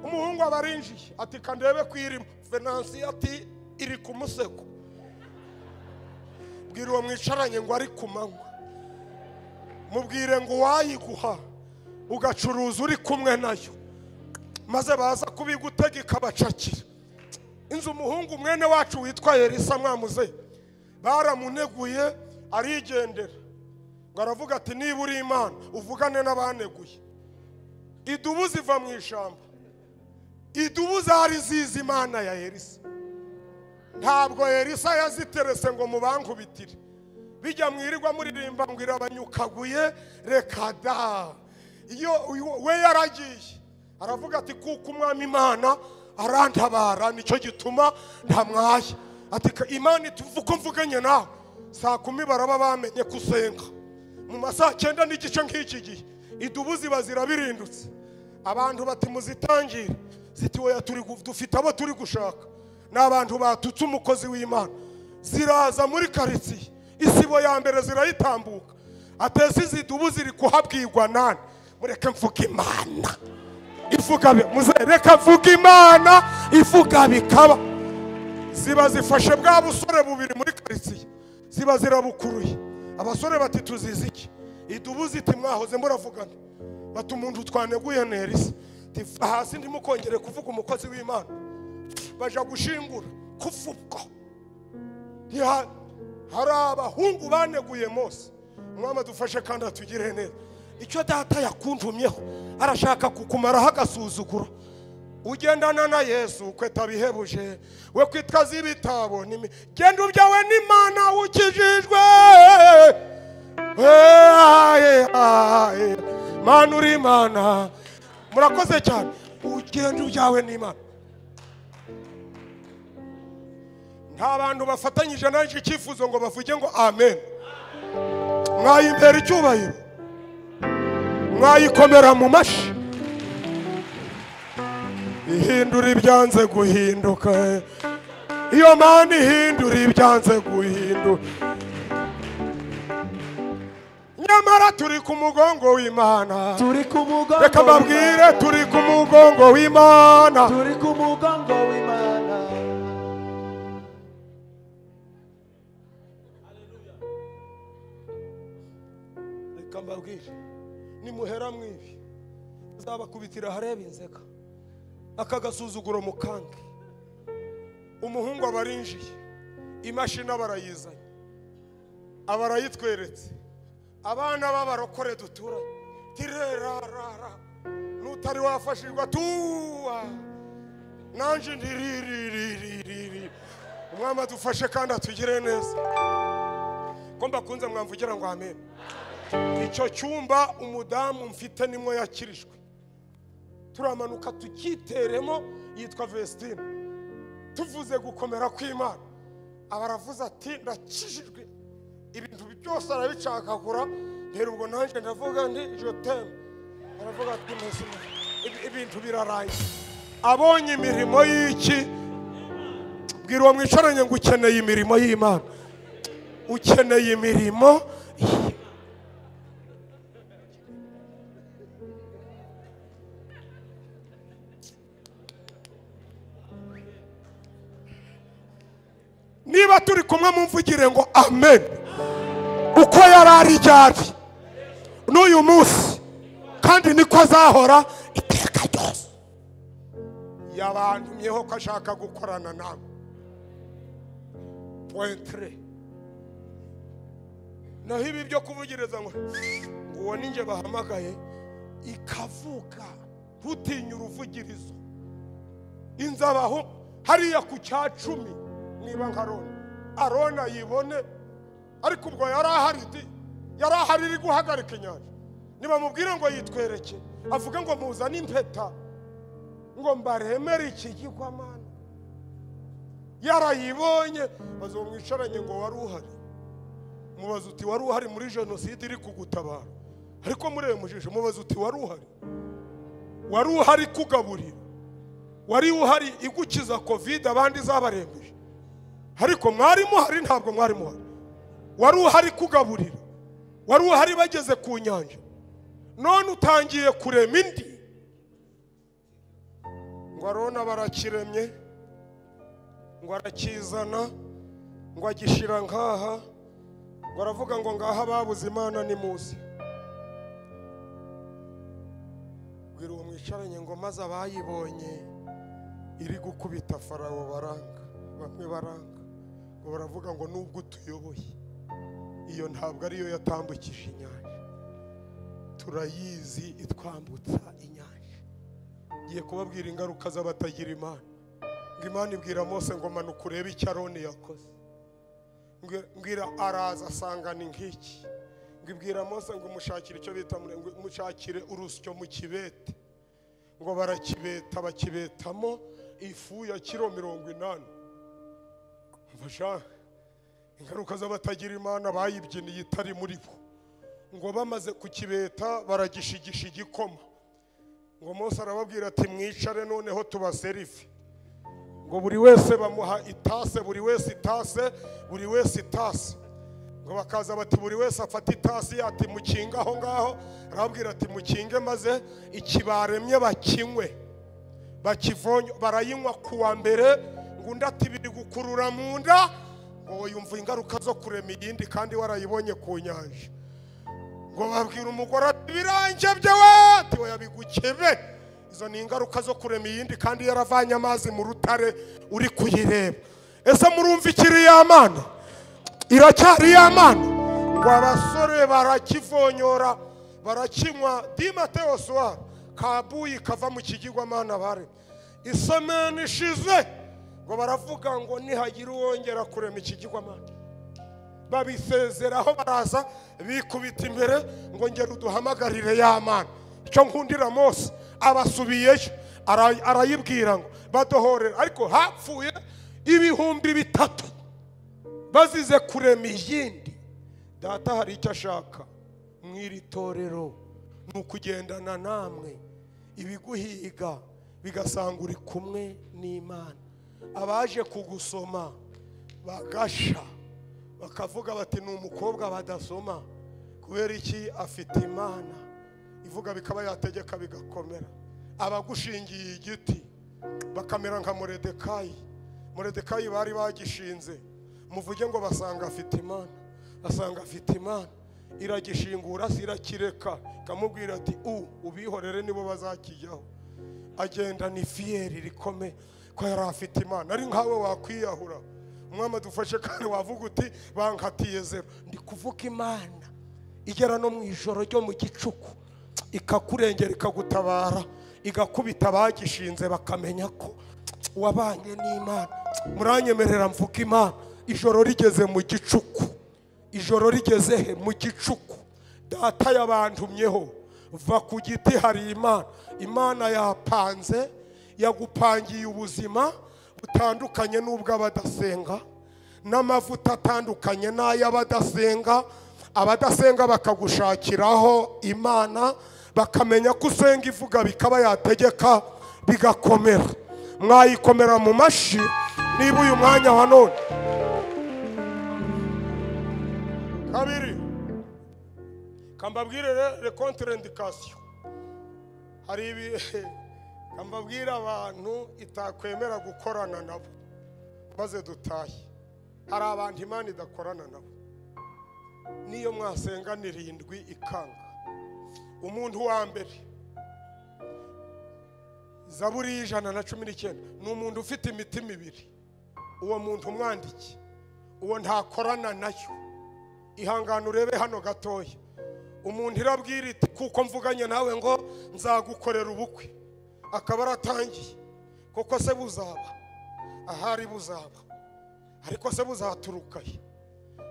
Umuhungu abarinjiye ati kandebe kwirimo. Venansiya ati iri ku musego. Bwira uwo mwicaranye ngo ari ku manywa, mubwire ngo wayiguha ugacuruza uri kumwe nayo, maze baza kubigutega ikabacakira. Inzu umuhungu mwene wacu witwa Elisa mwamuze baramuneguye arigendera, ngo aravuga ati niba uri Imana uvugane n'abaneguye. Idubu ziva mu ishamba, idubu zari zizi Imana ya Elisa. Ntabwo Elisa yaziterese ngo mubankubitire, bijya mwirirwa muririmba ngo irabanyukaguye. Reka da, iyo we yaragiye aravuga ati kuko umwami Imana arantabara, nicyo gituma ntamwaye. Ati Imana uko mvuganye nawe saa 10 baraba bamenye kusenga. Mu masaha 9 n'igice nk'iki gihe idubu ziba zirabirindutse. Abantu bati muzitangire, ziti oya dufite abo turi gushaka. N'abantu batutse umukozi w'Imana, ziraza muri karitsiye, isibo ya mbere zirayitambuka. Atese izidubu ziri kuhabwirwa nani? Mureke mvuga Imana ivuga muzereka mvuga Imana ivuga bikaba. Ziba zifashe bwa busore bubiri muri karitsiye, ziba zirabukuruye. Abasore bati tuzizi iki? Idubu ziti mwahoze muravugana. Bati umuntu twaneguye nerisi, hasi ndimukongere kuvuga umukozi w'Imana. Baja gushingura kuvubwa. Hari abahungu baneguye Mose. Mwama dufashe kandi atugire neza. Icyo data yakuntumyeho arashaka kukumaraho agasuzuguro. Ugendana na Yesu kweta bihebuje, we kwitwaza ibitabo genda ubyawe n'Imana ukijijwe. Mana uri Imana, murakoze cyane. Ugenda ubyawe n'Imana. Nta bantu bafatanyije nanje icyifuzo ngo bavuge ngo amen. Mwayimbera icyubahiro, mwayikomera mu mashi. Ihindura ibyanze guhinduka, iyo Mana ihindura ibyanze guhinduka. Nyamara turi ku mugongo w'Imana, turi ku mugongo. Reka babwire turi ku mugongo w'Imana, turi ku mugongo w'Imana. Reka mbabwire nimuhera mwibi uzabakubitira hareba inzeka. Akagasuzuguro mukange. Umuhungu abarinjiye, imashini abarayizanye, abarayitweretse. Abana b'abarokore duturanye tirerarara, nutari wafashirwa tuwa nanje ndiriri. Umwama dufashe kandi atugire neza. Ko mbakunze mwamvugira ngo amen. Icyo cyumba umudamu mfite nimwe yakirishwe. Turamanuka tukiteremo, yitwa Vestine. Tuvuze gukomera kw'Imana, abaravuze ati ndakijijwe. Ibintu byose arabicakagura. Rero ubwo nanje ndavuga ndi je t'aime. Aravuga ati Messi, ibintu birarangiye. Abonye imirimo y'iki? Bwira uwo mwicaranye ngo ukeneye imirimo y'Imana. Ukeneye imirimo. Niba turi kumwe mumvugire ngo amen. Uko yarari ryari n'uyu munsi kandi niko azahora iteka ryose. Yabantumyeho ko ashaka gukorana nawe. Pointre. Naho ibi byo kuvugiriza ngo uwo ninjye bahamagaye ikavuga, ntutinya uruvugirizo. Inzabaho hariya ku cya 10 niba nkarona Arona yibone, ariko ubwo yarahari iri guhagarika inyanja. Niba mubwire ngo yitwereke, avuga ngo muzane impeta ngo mbaremere ikigirwamana. Yarayibonye, bazomwicaranye ngo wari uhari. Mubaza uti wari uhari muri jenoside iri kugutabara, ariko murebe mujisho mubaza uti wari uhari kugaburira, wari uhari igukiza covid abandi zabarembeje, ariko mwari muhari? Ntabwo mwari muhari. Wari uhari kugaburira, wari uhari bageze ku nyanja, none utangiye kurema indi. Ngo Arona barakiremye, ngo arakizana, ngo agishira nkaha, ngo aravuga ngo ngaha babuze Imana ni muzi. Bwira uwo mwicaranye ngo maze abayibonye iri gukubita Farawo baranga, bamwe baranga, ngo baravuga ngo nubwo tuyoboye iyo ntabwo ariyo yatambukije inyanja, turayizi itwambutsa inyanja. Ngiye kubabwira ingaruka z'abatagira Imana. Ngo Imana ibwira Mose ngo manuka urebe icyo Aroni yakoze. Mbwira araza asanga ni nk'iki. Ngo ibwira Mose ngo mushakire icyo bita mushakire urusyo mu kibete. Ngo barakibeta, bakibetamo ifu ya kilo 80. mfasha ingaruka z'abatagira Imana bayibyiniye itari muri bo. Ngo bamaze kukibeta baragishigisha igikoma. Ngo Mose arababwira ati mwicare noneho tubaserife. Ngo buri wese bamuha itase, buri wese itase, buri wese itase. Ngo bakaza bati buri wese afata itasi ati mukinga aho ngaho. Arababwira ati mukinge maze ikibaremye bakinywe. Bakivonyo barayinywa kuwa mbere. Ngo ndati biri gukurura mu nda. Ngo yumva ingaruka zo kurema iyindi kandi warayibonye ku nyanja. Ngo babwira umugore ati biranje byewe ati oya bigukebe. Izo ni ingaruka zo kurema iyindi kandi yaravanye amazi mu rutare uri kuyireba. Ese murumva ikiri ya Mana? Iracyari ya Mana. Ngo abasore barakivonyora barakinywa di Mateo soir kabuyi kava mu kigirwamana bare. Isomeni ishize ngo baravuga ngo nihagira uwongera kurema ikigirwamana. Babisezeraho baraza bikubita imbere ngo ngera uduhamagarire ya Mana. Icyo nkundira Mose abasubiyeyo arayibwira ngo badohorera, ariko hapfuye 3,000 bazize kurema iyindi. Data hari icyo ashaka mwiri torero nukugendana namwe ibiguhiga bigasanga uri kumwe n'Imana. Abaje kugusoma bagasha bakavuga bati ni umukobwa badasoma kubera iki afite Imana ivuga bikaba yategeka bigakomera. Abagushingiye igiti bakamera nka Moridekayi. Moridekayi bari bagishinze muvuge ngo basanga afite Imana, basanga afite Imana iragishingura sirakireka kamubwira ati ubihorere nibo bazakijyaho. Agenda ni fieri rikome ko yari afite Imana. Ari nkawe wakwiyahura umwama dufashe kandi wavuga uti bankatiye zero. Ndi kuvuga Imana igera no mu ijoro ryo mu gicuku ikakurengera ikagutabara igakubita abagishinze bakamenya ko wabanye n'Imana. Muranyemerera mvuga Imana. Ijoro rigeze mu gicuku, ijoro rigeze he mu gicuku. Data yabantumyeho va ku giti hari Imana. Imana yapanze yagupangiye ubuzima butandukanye n'ubw'abadasenga n'amavuta atandukanye n'ay'abadasenga. Abadasenga bakagushakiraho Imana bakamenya ko usenga ivuga bikaba yategeka bigakomera. Mwayikomera mu mashi niba uyu mwanya wa none. Kabiri kambabwire le contre-indication. Hari ibi kambabwira abantu itakwemera gukorana nabo maze dutaye. Hari abantu Imana idakorana nabo niyo mwasenga 7 ikanga. Umuntu wa mbere Zaburi 119 ni umuntu ufite imitima 2. Uwo muntu umwandiki uwo ntakorana nayo. Ihangana urebe hano gatoya. Umuntu irabwira iti kuko mvuganye nawe ngo nzagukorera ubukwe. Akaba aratangiye koko se buzaba ahari buzaba, ariko se buzaturukaye,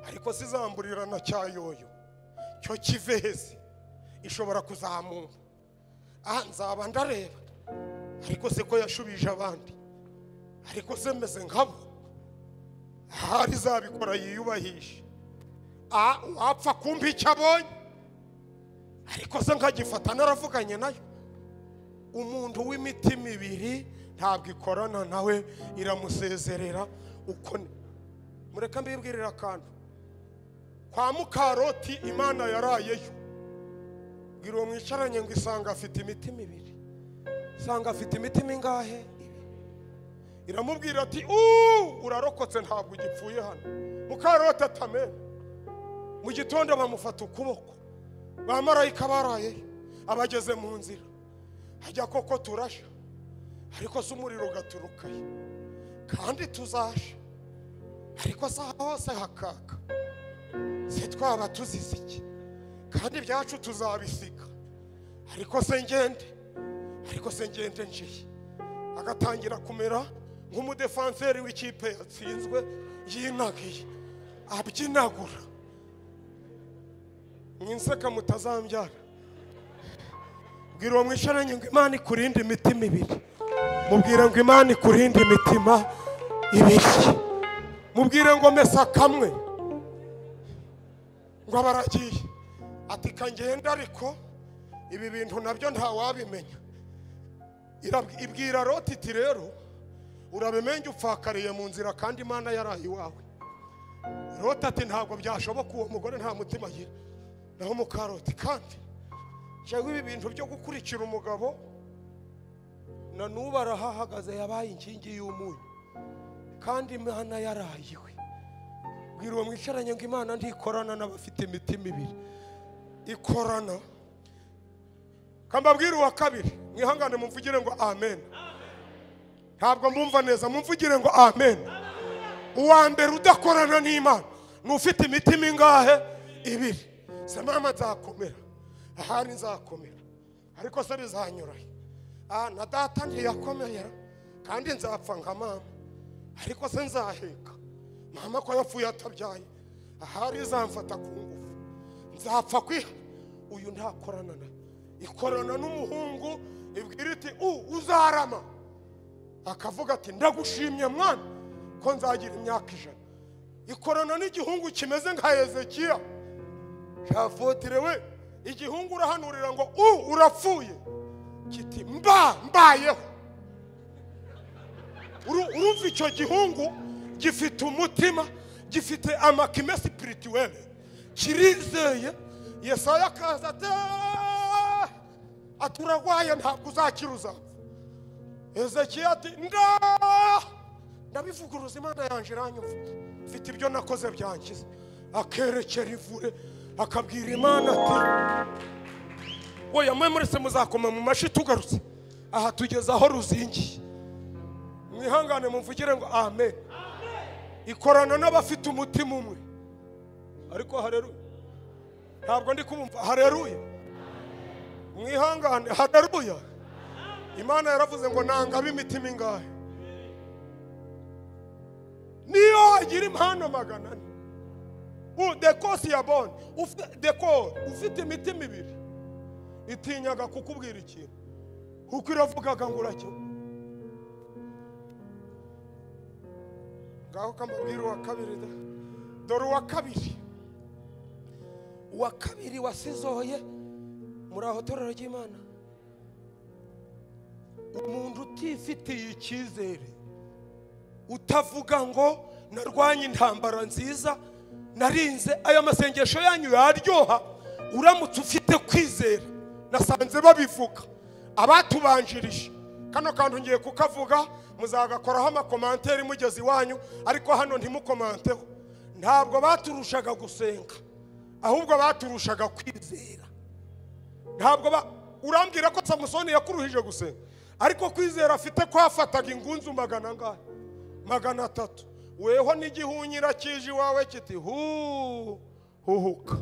ariko sizamburira na cyayoyo cyo kiveheze ishobora kuzamura. Nzaba ndareba, ariko se ko yashubije abandi, ariko se meze nkabo ahari zabikora yiyubahisha. Wapfa kumva icyo abonye, ariko se nkagifata naravuganye nayo. Umuntu w'imitima 2 ntabwo ikorana nawe iramusezerera uko. Mureka mbibwirira kandi kwa Mukaroti Imana yarayeyo. Bwira mwicaranye ngo isanga afite imitima 2. Sanga afite imitima ingahe? 2. Iramubwira ati urarokotse ntabwo ugipfuye hano. Mukaroti atamena. Mu gitondo bamufata ukuboko. Bamarayika baraye abageze mu nzira. Hajya koko turasha, ariko se umuriro gaturukaye kandi tuzasha, ariko se hose hakaka. Se twaba tuzize iki kandi ibyacu tuzabisiga, ariko se ngende njiye. Agatangira kumera nk'umudefanseri w'ikipe yatsinzwe yinagiye abyinagura. Mwinseka mutazambyara. Bwira mwisharanye ngo Imana ikurinde imitima 2. mubwire ngo Imana ikurinde imitima ibishye. Mubwire ngo mesa kamwe ngo abaragiye ati kangenda ariko ibi bintu nabyo nta wabimenya. Ibwira Loti iti rero urabimenye upfakariye mu nzira kandi Imana yaraye iwawe. Loti ati ntabwo byashoboka, uwo mugore nta mutima agira. Naho Mukaroti kandi jewe ibi bintu byo gukurikira umugabo na nubu arahahagaze yabaye inkingi y'umunyu kandi Imana yaraye iwe. Bwira uwo mwicaranye ngo Imana ndikorana n'abafite imitima ibiri, ikorana. Kambabwira uwa kabiri, mwihangane mumvugire ngo amen. Ntabwo mbumva neza, mumvugire ngo amen. Uwa mbere udakorana n'Imana n'ufite imitima ingahe? Ibiri. Se mama nzakomera, ahari nzakomera, ariko se bizanyurahe? Na data ntiyakomera kandi nzapfa nka mama, ariko se nzaheka. Mama ko yapfuye atabyaye, ahari izamfata ku ngufu, nzapfa kwiha. Uyu ntakorana na, ikorana n'umuhungu. Ibwira iti uzarama, akavuga ati ndagushimye mwana ko nzagira imyaka 100. Ikorana n'igihungu kimeze nka Hezekiya. Shafotire we, igihungu urahanurira ngo urapfuye, kiti mbayeho. Urumva icyo gihungu gifite umutima, gifite amakime spirituel, kirizeye. Yesaya akaza aturagwaye ntabwo uzakiruza. Hezekiya ati ndabivuguruza, Imana yanje iranyumva, mfite ibyo nakoze byangize. Akerekera ivure akabwira Imana ati oya mwe murese muzakoma mu mashi tugarutse aha tugeze aho ruzingiye. Mwihangane mumvugire ngo amen. Ikorana n'abafite umutima umwe. Ariko haleluya, ntabwo ndi kubumva. Haleluya, mwihangane. Haleluya. Imana yaravuze ngo nanga b'imitima ingahe? Niyo agira impano 100. Dekosi ya bone ufite imitima ibiri itinyaga kukubwira ikintu kuko iravugaga ngo uracyo. Ngaho kambabwira uwa kabiri da. Dore uwa kabiri wasizoye muri aho torero ry'Imana. Umuntu utifitiye icyizere, utavuga ngo narwanye intambara nziza, narinze aya masengesho yanyu yaryoha uramutse ufite kwizera. Nasanze babivuga abatubanjirije, kano kantu ngiye kukavuga muzagakoraho amakomanteri mugezi wanyu, ariko hano ntimukomanteho. Ntabwo baturushaga gusenga, ahubwo baturushaga kwizera. Ntabwo urambwira ko Samusoni yakuruhije gusenga, ariko kwizera afite ko afataga ingunzu 300. Weho n'igihunyira kije iwawe kiti huhuka,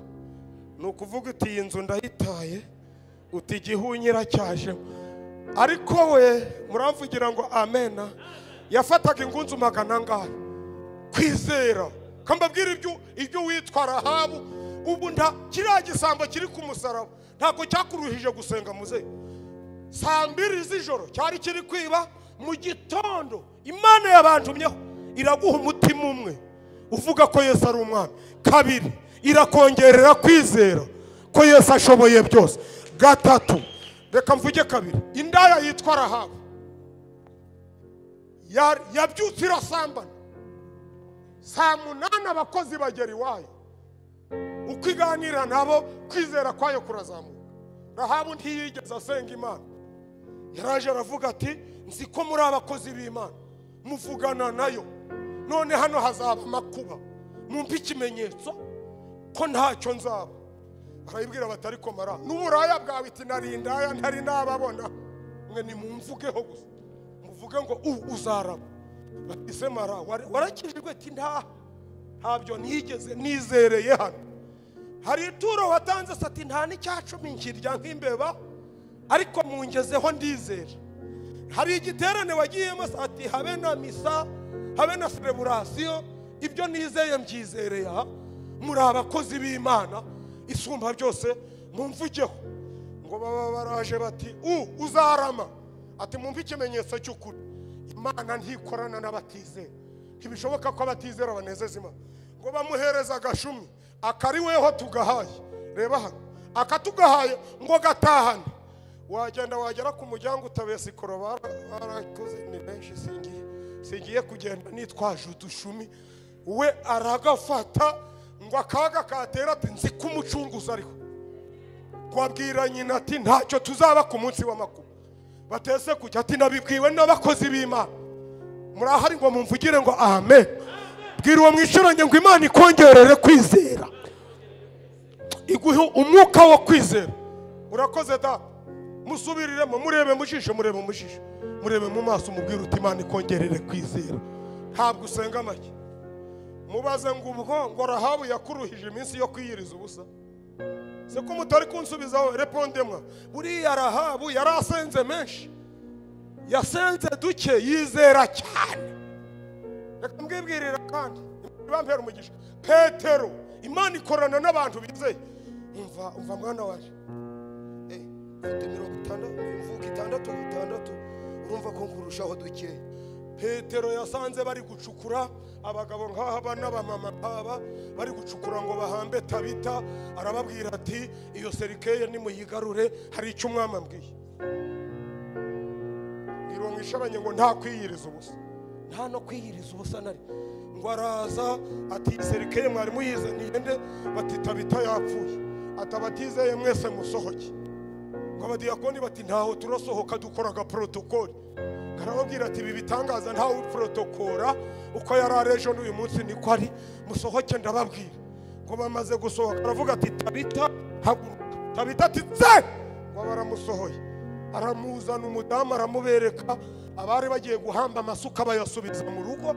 nukuvuga uti iyi nzu ndayitaye, uti igihunyira cyaje. Ariko we muramvugira ngo amena, yafataga ingunzu 100 kwizera. Kambabwira ibyo witwa Rahabu, ubu nda kiriya gisambo kiri ku musaraba ntabwo cyakuruhije gusenga muze. 2 z'ijoro cyari kiri kwiba, mu gitondo Imana yabantumyeho iraguha umutima umwe uvuga ko Yesu ari umwami. 2 irakongerera kwizera ko Yesu ashoboye byose. 3 reka mvuge 2, indaya yitwa Rahabu yabyutse irasambana. 8 abakozi bagera iwayo, ukiganira nabo kwizera kwayo kurazamuka. Rahabu ntiyigeze asenga Imana, yaraje aravuga ati nzi ko muri abakozi b'Imana muvugana nayo, none hano hazaba makuba, mumpe ikimenyetso ko ntacyo nzaba. Barayibwira batari ko mara n'uburaya bwawe iti narindaya ntari nababona, mwe nimumvugeho gusa muvuge ngo uzaraba. Batise mara warakijwe ati ntabyo nigeze nizereye hano. Hari ituro watanze sati nta n'icyacumi nkirya nk'imbeba, ariko mungezeho ndizera. Hari igiterane wagiyemo ati habe na misa, habe na celebration, ibyo nizeye mbyizereye. Muri abakozi b'Imana isumba byose mumvugeho. Ngo baba baraje bati uzarama, ati mumpe ikimenyetso cy'ukuri, Imana ntikorana n'abatizera. Ntibishoboka ko abatizera banezeza Imana. Ngo bamuhereza agashumi, akariweho tugahaye, reba hano, akatugahaye ngo gatahane. Wagenda wagera ku muryango utabese ikoro, barakoze ni benshi, singiye kugenda nitwaje udushumi. We aragafata ngo akaga katera ati nzi ko umucunguzi ariho. Kwabwira nyina ati ntacyo tuzaba ku munsi w'amakuba. Batese kujya ati nabibwiwe n'abakozi b'Imana. Murahari ngo mumvugire ngo amen. Bwira uwo mwishuranye ngo Imana ikongerere kwizera, iguhe umwuka wo kwizera. Urakoze da, musubiriremo, murebe mujishe, murebe mujishe, murebe mu maso, mubwire uti Imana ikongerere kwizera. Ntabwo usenga make. Mubaze ngo ubwo ngo Rahabu yakuruhije iminsi yo kwiyiriza ubusa. Se ko mutari kunsubizaho, repondemwa. Buriya Rahabu yarasenze menshi, yasenze duke, yizera cyane. Reka mbwibwirira kandi bampera umugisha. Petero, Imana ikorana n'abantu bizeye. Umva mwana waje, mfite 60, mvuga 6, urumva ko nkurushaho duke. Petero yasanze bari gucukura, abagabo nk'aba n'abamama nk'aba bari gucukura ngo bahambe Tabita. Arababwira ati iyo serikeye nimuyigarure, hari icyo umwami ambwiye. Ngiro mwishabanye ngo nta kwiyiriza ubusa, nta no kwiyiriza ubusa nari. Ngo araza ati serikeye mwari muyizaniye nde? Bati Tabita yapfuye. Atabatizeye mwese musohoke. Ngo abadiyakoni bati ntaho turasohoka, dukoraga protokoli. Karababwira ati ibi bitangaza ntawe protokora, uko yararejo n'uyu munsi niko ari, musohoke ndababwira. Ngo bamaze gusohoka aravuga ati Tabita haguruka. Tabita ati tse, ngo baramusohoye. Aramuzana umudamu aramubereka, abari bagiye guhamba amasuka bayasubiza mu rugo.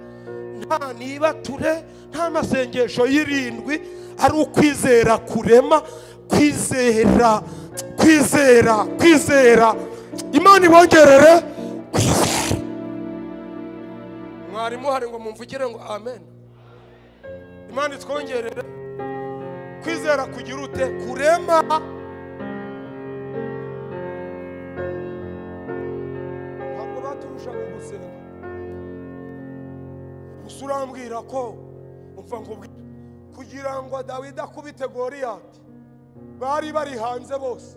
Nta nibature, nta masengesho y'irindwi, ari ukwizera kurema, kwizera. Imana ibongerere kwizera. Mwarimu hari ngo mumvugire ngo amen. Imana itwongerere kwizera kugira ute? Kurema. Ntabwo baturusha mu gusenga. Usurambwira ko umva ngo kugira ngo Dawidi akubite Goliyati, bari hanze bose.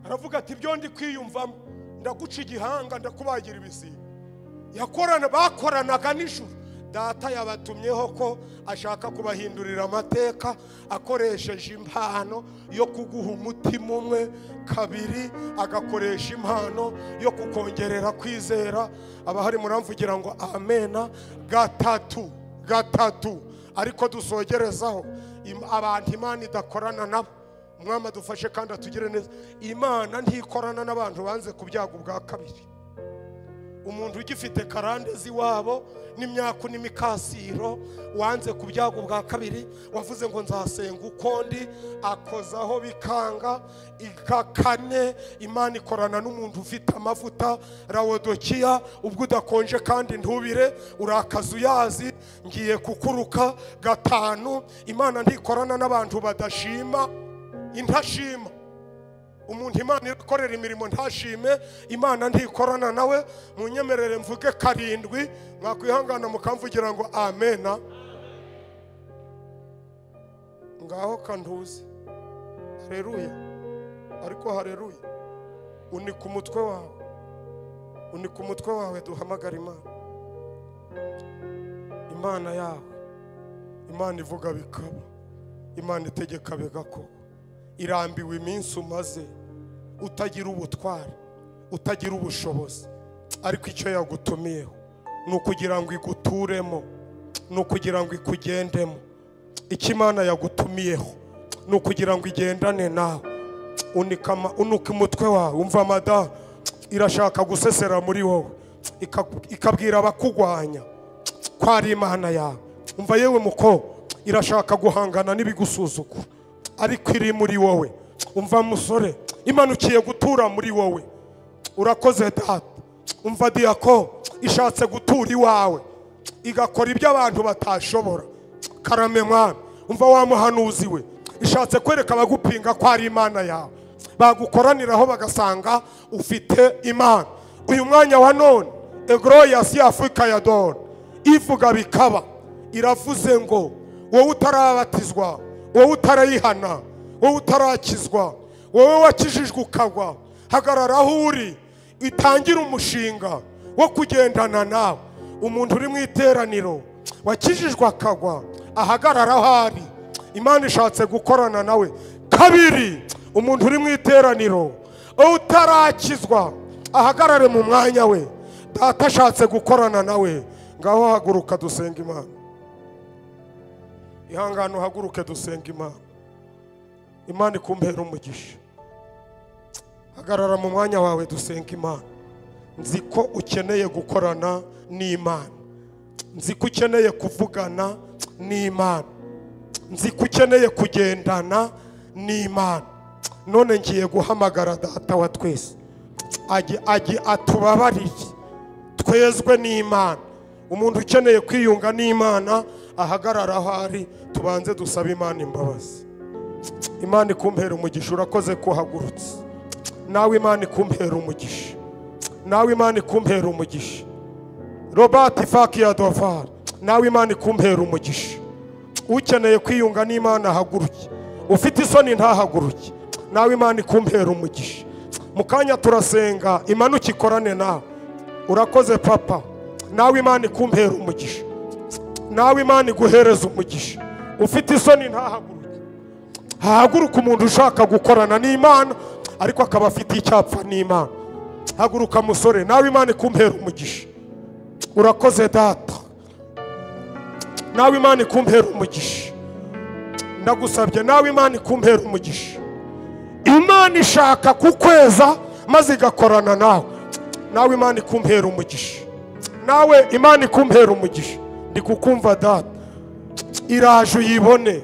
Aravuga ati ibyo ndi kwiyumvamo, ndaguca igihanga, ndakubagira ibisiga. Bakoranaga n'ijuru. Data yabatumyeho ko ashaka kubahindurira amateka, akoresheje impano yo kuguha umutima umwe, kabiri agakoresha impano yo kukongerera kwizera. Abahari muramvugira ngo amena. Gatatu. Ariko dusogerezaho abantu Imana idakorana nabo. Umwami adufashe kandi atugire neza. Imana ntikorana n'abantu banze kubyaga ubwa kabiri. Umuntu ugifite karande ziwabo n'imyaku n'imikasiro, wanze kubyaga ubwa kabiri, wavuze ngo nzasenga ukondi, akozaho bikanga. Ikakane, Imana ikorana n'umuntu ufite amavuta. Laodikiya, ubwo udakonje kandi ntubire, urakaza uyazi, ngiye kukuruka. 5, Imana ntikorana n'abantu badashima, intashima. Umuntu Imana ikorera imirimo ntashime, Imana ntikorana nawe. Munyemerere mvuge 7, mwakwihangana mukamvugira ngo amena. Ngaho kantuze. Haleluya. Ariko haleluya. Unika umutwe wawe, duhamagara Imana. Imana yawe, Imana ivuga bikaba, Imana itegeka bigako. Irambiwe iminsi umaze utagira ubutware, utagira ubushobozi, ariko icyo yagutumiyeho nukugira ngo iguturemo, nukugira ngo ikugendemo. Icyo Imana yagutumiyeho nukugira ngo igendane nawe. Unika umutwe wawe. Umva mada irashaka gusesera muri wowe, ikabwira abakugwanya ko ari Imana yawe. Umva yewe muko irashaka guhangana n'ibigusuzugura, ariko iri muri wowe. Umva musore, Imana ukiye gutura muri wowe. Urakoze data. Umva diyako ishatse gutura iwawe, igakora ibyo abantu batashobora. Karame mwana, umva wa muhanuzi we, ishatse kwereka abagupinga ko ari Imana yawe. Bagukoraniraho bagasanga ufite Imana. uyu mwanya wa none Glorious Africa ya Dawn ivuga bikaba iravuze ngo wowe utarabatizwa, wowe utarayihana, wowe utarakizwa, wowe wakijijwe ukagwa, hagarara aho uri itangira umushinga wo kugendana nawe. Umuntu uri mu iteraniro wakijijwe akagwa ahagarara aho ari, Imana ishatse gukorana nawe. Kabiri, umuntu uri mu iteraniro utarakizwa ahagarare mu mwanya we, Data ashatse gukorana nawe. Ngaho haguruka dusenga Imana. Ihangane haguruke dusenga Imana. Imana ikumpera umugisha. Hagarara mu mwanya wawe dusenga Imana. Nzi ko ukeneye gukorana n'Imana, nzi ko ukeneye kuvugana n'Imana, nzi ko ukeneye kugendana n'Imana. None ngiye guhamagara Data wa twese agiye atubabarire twezwe n'Imana. Umuntu ukeneye kwiyunga n'Imana ahagarara aho ari, tubanze dusaba Imana imbabazi. Imana ikumpera umugisha, urakoze kuhagurutse. Nawe Imana ikumpera umugisha, nawe Imana ikumpera umugisha. Robert Faki ya Dofar, nawe Imana ikumpera umugisha. Ukeneye kwiyunga n'Imana haguruke, ufite isoni ntahaguruke, nawe Imana ikumpera umugisha. Mukanya turasenga imanuka ikorane nawe. Urakoze papa, nawe Imana ikumpera umugisha, nawe Imana iguhereza umugisha. Ufite isoni ntahaguruke, haguruka umuntu ushaka gukorana n'Imana ariko akaba afite icyapfa n'Imana. Haguruka musore, nawe Imana ikumpera umugisha. Urakoze Data, nawe Imana ikumpera umugisha. Ndagusabye nawe Imana ikumpera umugisha. Imana ishaka kukweza maze igakorana nawe. Nawe Imana ikumpera umugisha, nawe Imana ikumpera umugisha. Ndi kukumva Data, iraje uyibone.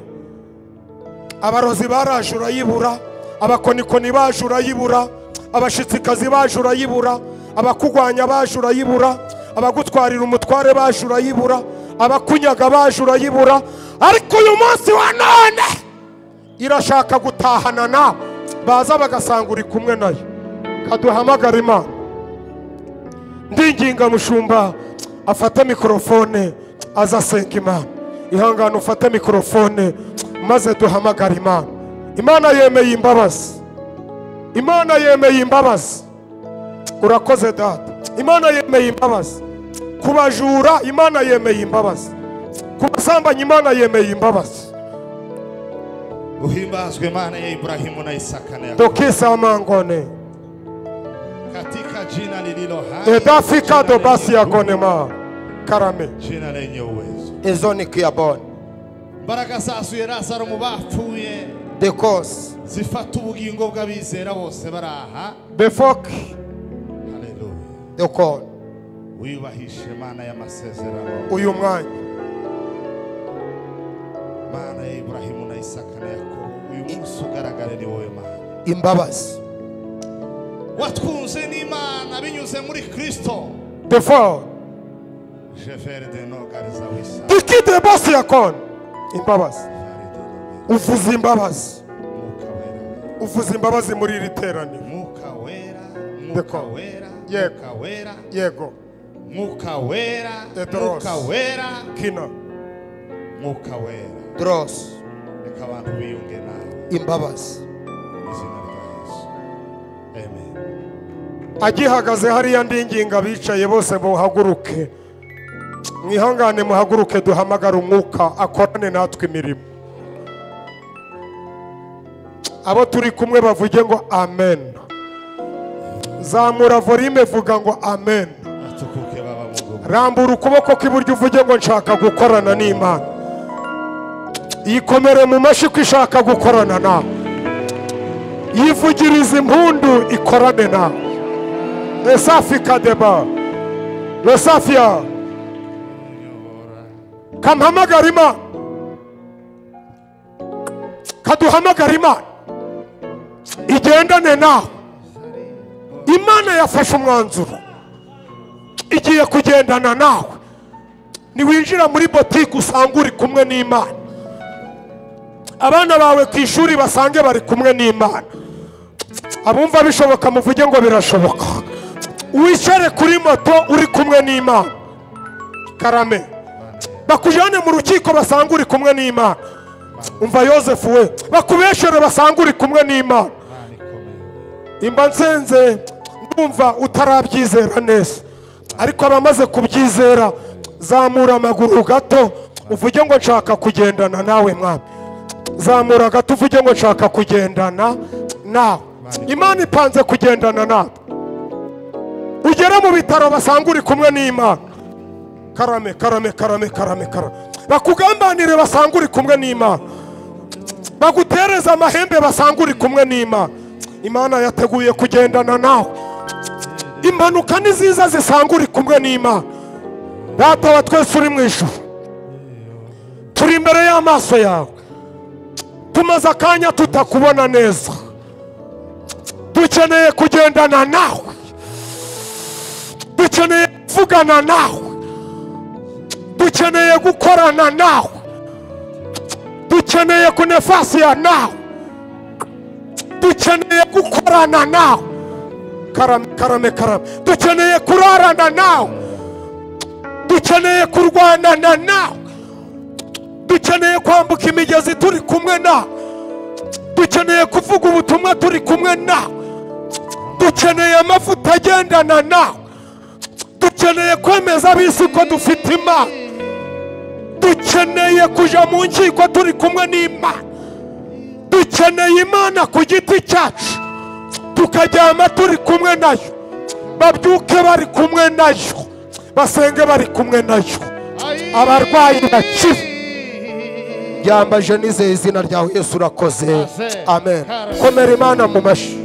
Abarozi baraje urayibura, abakonikoni baje urayibura, abashitsikazi baje urayibura, abakugwanya baje urayibura, abagutwarira umutware baje urayibura, abakunyaga baje urayibura. Ariko uyu munsi wa none irashaka gutahana nawe, baza bagasanga uri kumwe nayo. Kaduhamagara Imana. Ndinginga mushumba afata mikrofone aza senga Imana. Ihangane ufate mikrofone maze duhamagara Imana. Imana yemeye imbabazi, Imana yemeye imbabazi. Urakoze Data, Imana yemeye imbabazi. Kubajura Imana yemeye imbabazi, kubasambanya Imana yemeye imbabazi. Uhimbazwe Imana ya Ibrahimu na Isaka na Yakobo. Dokisa mangone Katika jina lililo hai, edafika do basi ya gonema karame, jina lenye uwezo. Ezoni kiyabona. Mbaraga zasuye Lazaro mu bapfuye, The cause. zifata ubugingo bw'abizera bose baraha. befok Haleluya. The call. Wiyubahishe Imana y'amasezerano, uyu mwanya. Imana ya Ibrahimu na Isaka na Yakobo. Uyu munsi ugaragare ni wowe Mana. Imbabazi. Watwunze n'Imana binyuze muri Kristo. Before Jefere de no gariza wisa. dikide basi ya kon imbabazi. Uvuza imbabazi, Muka wera. uvuza imbabazi muri iri teraniro. Muka wera. Deko. Muka wera. Yego. Muka wera. Yego Muka wera. Petros. Muka wera. kina Muka wera. Dross. Reka abantu biyunge nawe. Imbabazi. Mu izina rya Yesu. Amen. agihagaze hariya ndinginga bicaye bose muhaguruke. Mwihangane muhaguruke duhamagara umwuka akorane natwe imirimo. Abo turi kumwe bavuge ngo amen. Zamura volume vuga ngo amen. Atukuke baba Mungu. Rambura ukuboko kw'iburyo uvuge ngo nshaka gukorana n'Imana. Yikomere mu mashi ko ishaka gukorana nawe. Yivugiriza impundu ikorane nawe. Esafi kadeba, Lesafia, kamuhamagara Imana, kaduhamagara Imana igendane nawe. Imana yafashe umwanzuro, igiye kugendana nawe. Niwinjira muri botike usanga uri kumwe n'Imana, abana bawe ku ishuri basange bari kumwe n'Imana. Abumva bishoboka muvuge ngo birashoboka. wicare kuri moto uri kumwe n'Imana. Karame bakujyane mu rukiko basanga uri kumwe n'Imana. Umva Yosefu we, bakubeshere basanga uri kumwe n'Imana. Imba nsenze ndumva utarabyizera neza, ariko abamaze kubyizera zamura amaguru gato uvuge ngo nshaka kugendana nawe mwami. Zamura gato uvuge ngo nshaka kugendana nawe. Imana ipanze kugendana nawe. Ugere mu bitaro basanga uri kumwe n'Imana. Karame karame karame karame karame. Bakugambanire basanga uri kumwe n'Imana. Bagutereza amahembe basanga uri kumwe n'Imana. Imana yateguye kugendana nawe. Impanuka niziza zisanga uri kumwe n'Imana. Data wa twese uri mu ijuru, turi imbere y'amaso yawe, tumaze akanya tutakubona neza, dukeneye kugendana nawe, dukeneye kuvugana nawe, dukeneye gukorana nawe, dukeneye kunefasiya nawe, dukeneye gukorana nawe. Karame karame karame, dukeneye kurarana nawe, dukeneye kurwanana nawe, dukeneye kwambuka imigezi turi kumwe nawe, dukeneye kuvuga ubutumwa turi kumwe nawe, dukeneye amavuta agendana nawe, dukeneye kwemeza ab'isi ko dufite Imana, dukeneye kuja mu nkiko turi kumwe n'Imana, dukeneye Imana ku giti cyacu, tukaryama turi kumwe nayo, babyuke bari kumwe nayo, basenge bari kumwe nayo, abarwayi bakire. Yambaje nizeye izina ryawe Yesu urakoze. Amen. Komera Imana mu mashi.